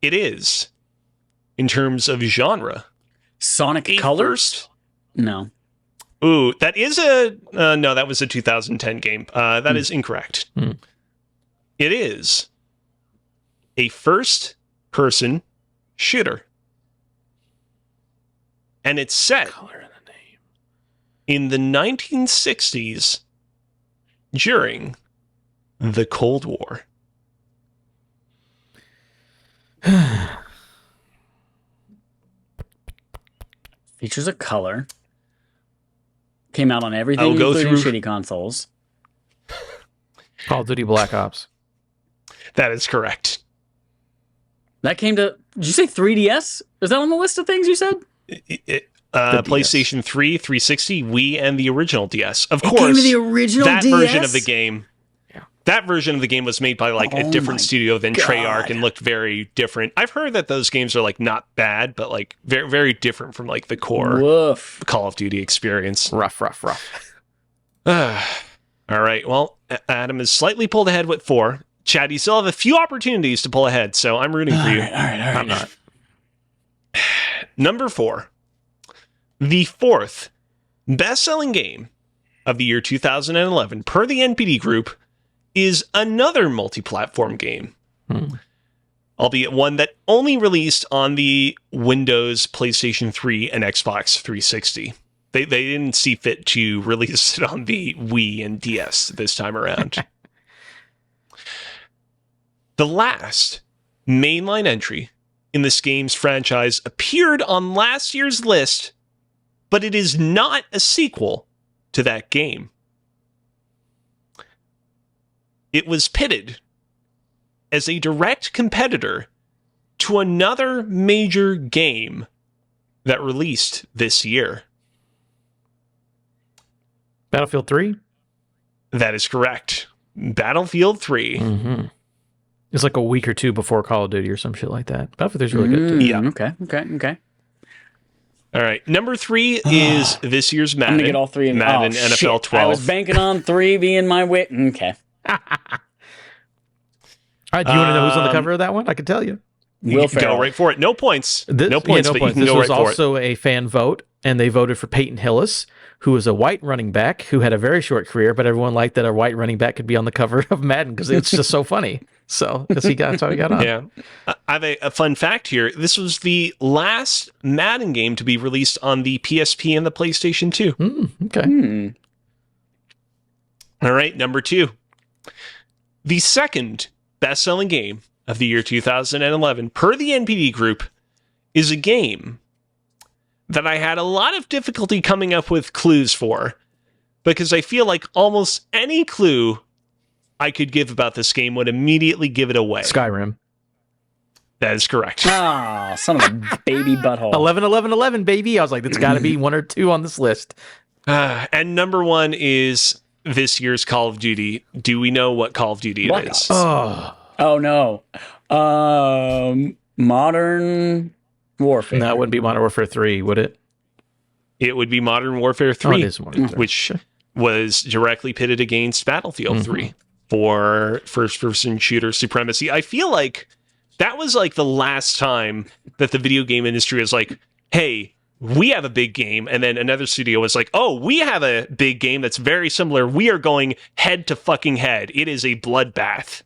It is, in terms of genre, Sonic a Colors? first. No. Ooh, that is no, that was a 2010 game. That is incorrect. Hmm. It is a first-person shooter. And it's set Color in the name. in the 1960s during the Cold War. Features a color. Came out on everything, I'll go including through- shitty consoles. Call of Duty Black Ops. That is correct. That came to... Did you say 3DS? Is that on the list of things you said? PlayStation 3, 360, Wii, and the original DS. Of It course, came to the original that DS? version of the game. Yeah. That version of the game was made by like a Oh different my studio than Treyarch God. and looked very different. I've heard that those games are like not bad, but like very, very different from like the core Woof. Call of Duty experience. Rough. All right. Well, Adam is slightly pulled ahead with 4. Chad, you still have a few opportunities to pull ahead, so I'm rooting for you. All right. I'm not. Number 4. The 4th best-selling game of the year 2011 per the NPD Group is another multi-platform game. Albeit one that only released on the Windows, PlayStation 3, and Xbox 360. They didn't see fit to release it on the Wii and DS this time around. The last mainline entry in this game's franchise appeared on last year's list, but it is not a sequel to that game. It was pitted as a direct competitor to another major game that released this year. Battlefield 3? That is correct. Battlefield 3. Mm-hmm. It's like a week or two before Call of Duty or some shit like that. Battlefield 3 is really good, too. Yeah. Okay. All right. Number 3 is this year's Madden. I'm gonna get all 3 in Madden oh, NFL shit. 12. I was banking on 3 being my wit. Okay. All right, do you want to know who's on the cover of that one? I can tell you. You Will can go Ferrell. right for it. No points. No points, but you can This go was right for it. also a fan vote, and they voted for Peyton Hillis, who was a white running back who had a very short career, but everyone liked that a white running back could be on the cover of Madden because it's just so funny. So that's how he got on. Yeah. I have a fun fact here. This was the last Madden game to be released on the PSP and the PlayStation 2. Okay. All right, number 2. The second best-selling game of the year 2011, per the NPD group, is a game that I had a lot of difficulty coming up with clues for, because I feel like almost any clue I could give about this game would immediately give it away. Skyrim. That is correct. Ah, son of a baby butthole. 11, 11, 11, baby. I was like, that's got to be 1 or 2 on this list. And number 1 is this year's Call of Duty. Do we know what Call of Duty Black it is? Ops. Oh no. Modern Warfare. That wouldn't be Modern Warfare 3, would it? It would be Modern Warfare 3, it is Modern Warfare. which was directly pitted against Battlefield 3 for first-person shooter supremacy. I feel like that was like the last time that the video game industry was like, hey, we have a big game, and then another studio was like, oh, we have a big game that's very similar. We are going head to fucking head. It is a bloodbath.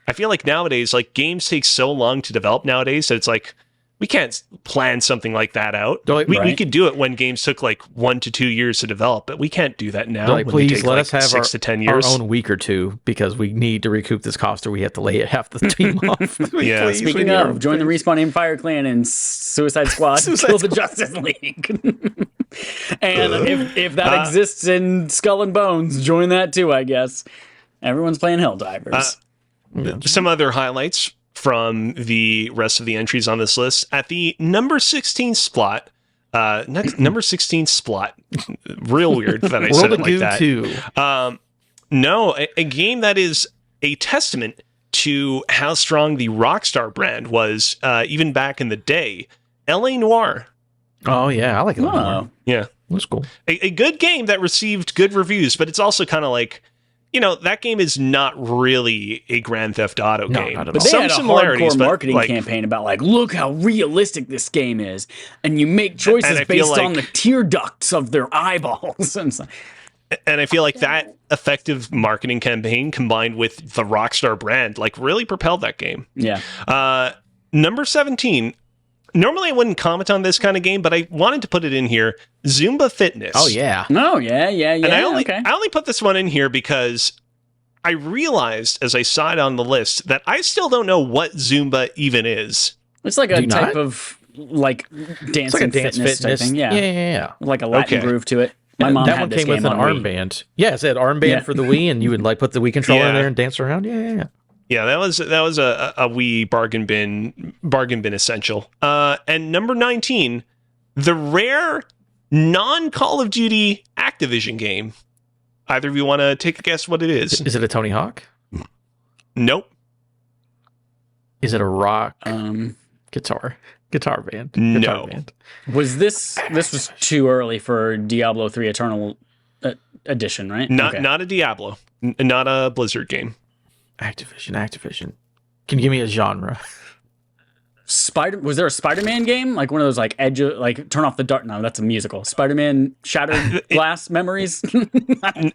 I feel like nowadays, like, games take so long to develop nowadays that it's like, we can't plan something like that out. We could do it when games took like 1 to 2 years to develop, but we can't do that now. Like, please let us have 6 to 10 years. our own week or two, because we need to recoup this cost, or we have to lay half the team off. Yeah. Please, Speaking of, join the Respawn Aim Fire Clan and Suicide Squad. Kill the Justice League. And if that exists in Skull and Bones, join that too, I guess. Everyone's playing Helldivers. Some other highlights from the rest of the entries on this list. At the number 16 spot, number 16 spot, real weird that I said it like that. 2. No, a game that is a testament to how strong the Rockstar brand was, even back in the day. L.A. Noire. Oh, yeah, I like it. Oh. Yeah. That's cool. A good game that received good reviews, but it's also kind of like, you know, that game is not really a Grand Theft Auto game. Not at But all. they Some had a similarities, hardcore but, marketing like, campaign about, like, look how realistic this game is. And you make choices And I feel based on the like- tear ducts of their eyeballs. And it's like, And I feel like that effective marketing campaign combined with the Rockstar brand, like, really propelled that game. yeah. Number 17. Normally I wouldn't comment on this kind of game, but I wanted to put it in here. Zumba Fitness. Oh, yeah. No, yeah. And I only okay. put this one in here because I realized as I saw it on the list that I still don't know what Zumba even is. It's like Do a you type not? of, like, dance It's like a and dance fitness type thing. Yeah. Yeah. Like a Latin Okay. groove to it. My mom that had one this came with game an on Wii. armband. Yeah, it said armband Yeah. for the Wii, and you would like put the Wii controller in Yeah. there and dance around. Yeah. Yeah, that was a Wii bargain bin essential. And number 19, the rare non-Call of Duty Activision game. Either of you want to take a guess what it is? Is it a Tony Hawk? Nope. Is it a rock Guitar band? No. Guitar band. Was this was too early for Diablo 3 Eternal edition, right? Not Okay. not a Diablo. Not a Blizzard game. Activision. Can you give me a genre? Was there a Spider-Man game? Like one of those like turn off the dark. No, that's a musical. Spider-Man Shattered Glass Memories.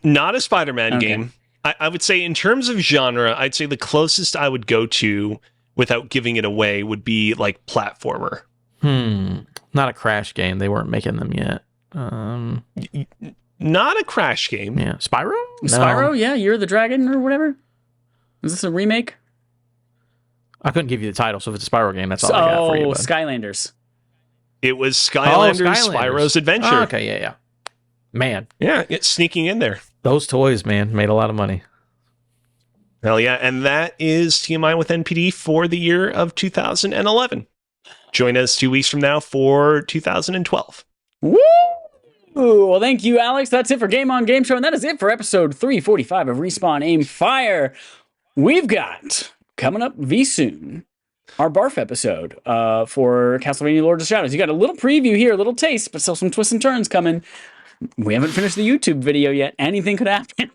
Not a Spider-Man Okay. game. I would say in terms of genre, I'd say the closest I would go to without giving it away would be like platformer. Not a Crash game. They weren't making them yet. Not a Crash game. Yeah. Spyro? No. Spyro, yeah, You're the Dragon or whatever. Is this a remake? I couldn't give you the title, so if it's a Spyro game, that's all I got for you. Bud. Skylanders. It was Skylanders, Skylanders. Spyro's Adventure. Oh, okay, yeah. Man, Yeah, it's sneaking in there. those toys, man, made a lot of money. Hell yeah. And that is TMI with NPD for the year of 2011. Join us 2 weeks from now for 2012. Woo! Well, thank you, Alex. That's it for Game On Game Show, and that is it for episode 345 of Respawn Aim Fire. We've got coming up soon our Barf episode for Castlevania Lords of Shadows. You got a little preview here, a little taste, but still some twists and turns coming. We haven't finished the YouTube video yet. Anything could happen.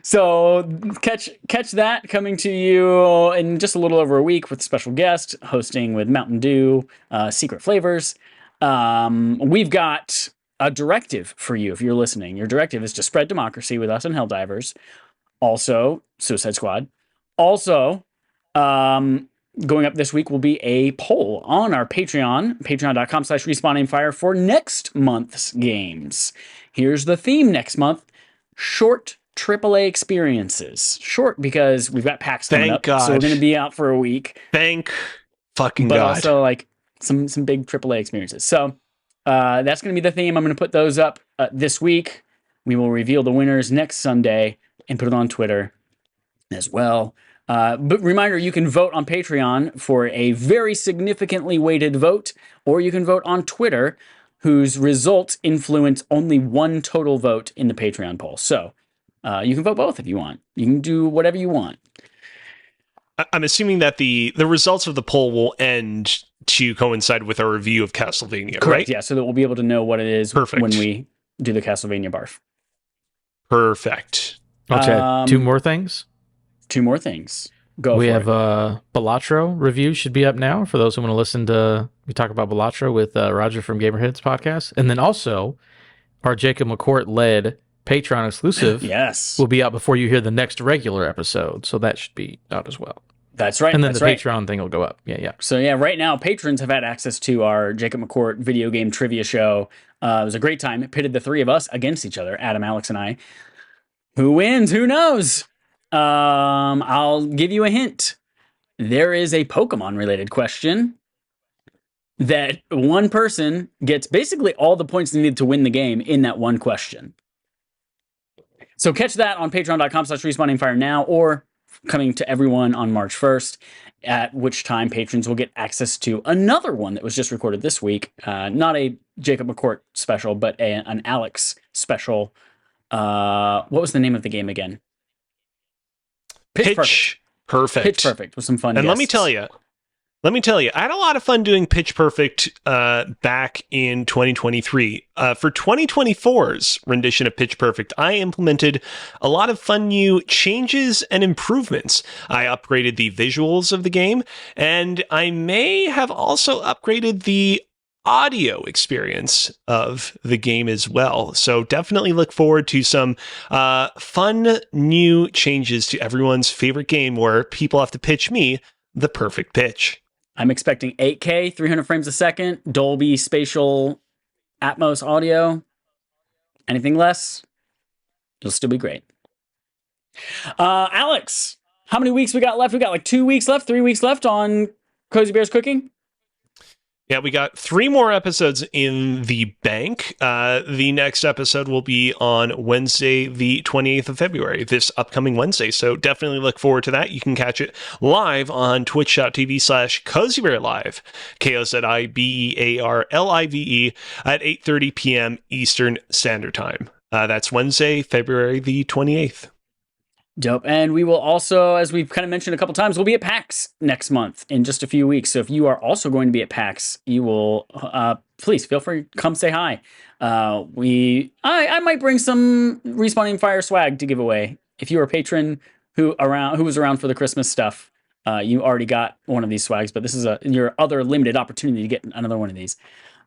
So catch that coming to you in just a little over a week with a special guest hosting with Mountain Dew, Secret Flavors. We've got a directive for you if you're listening. Your directive is to spread democracy with us and Helldivers. Also, Suicide Squad. Also, going up this week will be a poll on our Patreon, patreon.com/respawnaimfire for next month's games. Here's the theme next month: short AAA experiences. Short because we've got PAX coming Thank up, so we're God. going to be out for a week. Thank fucking But God. also like some big AAA experiences. So that's going to be the theme. I'm going to put those up this week. We will reveal the winners next Sunday and put it on Twitter as well. But reminder, you can vote on Patreon for a very significantly weighted vote, or you can vote on Twitter, whose results influence only one total vote in the Patreon poll. So you can vote both if you want. You can do whatever you want. I'm assuming that the results of the poll will end to coincide with our review of Castlevania, Correct, right? yeah, so that we'll be able to know what it is Perfect. when we do the Castlevania barf. Perfect. Okay, two more things. Two more things. Go We for have it. Balatro review should be up now for those who want to listen to we talk about Balatro with Roger from Gamerheads podcast, and then also our Jacob McCourt led Patreon exclusive Yes. will be out before you hear the next regular episode, so that should be out as well. That's right. And then that's the right. Patreon thing will go up. Yeah. So yeah, right now patrons have had access to our Jacob McCourt video game trivia show. It was a great time. It pitted the three of us against each other, Adam, Alex, and I. Who wins? Who knows? I'll give you a hint. There is a Pokemon related question that one person gets basically all the points needed to win the game in that one question. So catch that on patreon.com/respawnaimfire now, or coming to everyone on March 1st, at which time patrons will get access to another one that was just recorded this week. Not a Jacob McCourt special, but an Alex special. What was the name of the game again? Pitch Perfect. Pitch Perfect with some fun And guests. let me tell you, I had a lot of fun doing Pitch Perfect back in 2023. For 2024's rendition of Pitch Perfect, I implemented a lot of fun new changes and improvements. I upgraded the visuals of the game, and I may have also upgraded the audio experience of the game as well. So definitely look forward to some fun new changes to everyone's favorite game where people have to pitch me the perfect pitch. I'm expecting 8K, 300 frames a second, Dolby Spatial Atmos audio. Anything less, it'll still be great. Alex, how many weeks we got left? We got like 2 weeks left, 3 weeks left on Cozy Bears Cooking. Yeah, we got 3 more episodes in the bank. The next episode will be on Wednesday, the 28th of February, this upcoming Wednesday. So definitely look forward to that. You can catch it live on twitch.tv/CozyBearLive, KOZIBEARLIVE at 8:30 p.m. Eastern Standard Time. That's Wednesday, February the 28th. Dope. And we will also, as we've kind of mentioned a couple times, we'll be at PAX next month in just a few weeks. So if you are also going to be at PAX, you will please feel free to come say hi. I might bring some Respawn Aim Fire swag to give away. If you are a patron who was around for the Christmas stuff, you already got one of these swags, but this is your other limited opportunity to get another one of these.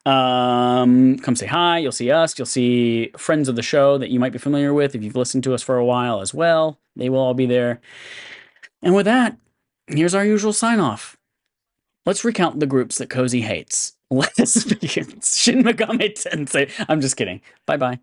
Come say hi. You'll see us. You'll see friends of the show that you might be familiar with if you've listened to us for a while as well. They will all be there. And with that, here's our usual sign off. Let's recount the groups that Cozy hates. Lesbians, Shin Megami Tensei. I'm just kidding. Bye bye.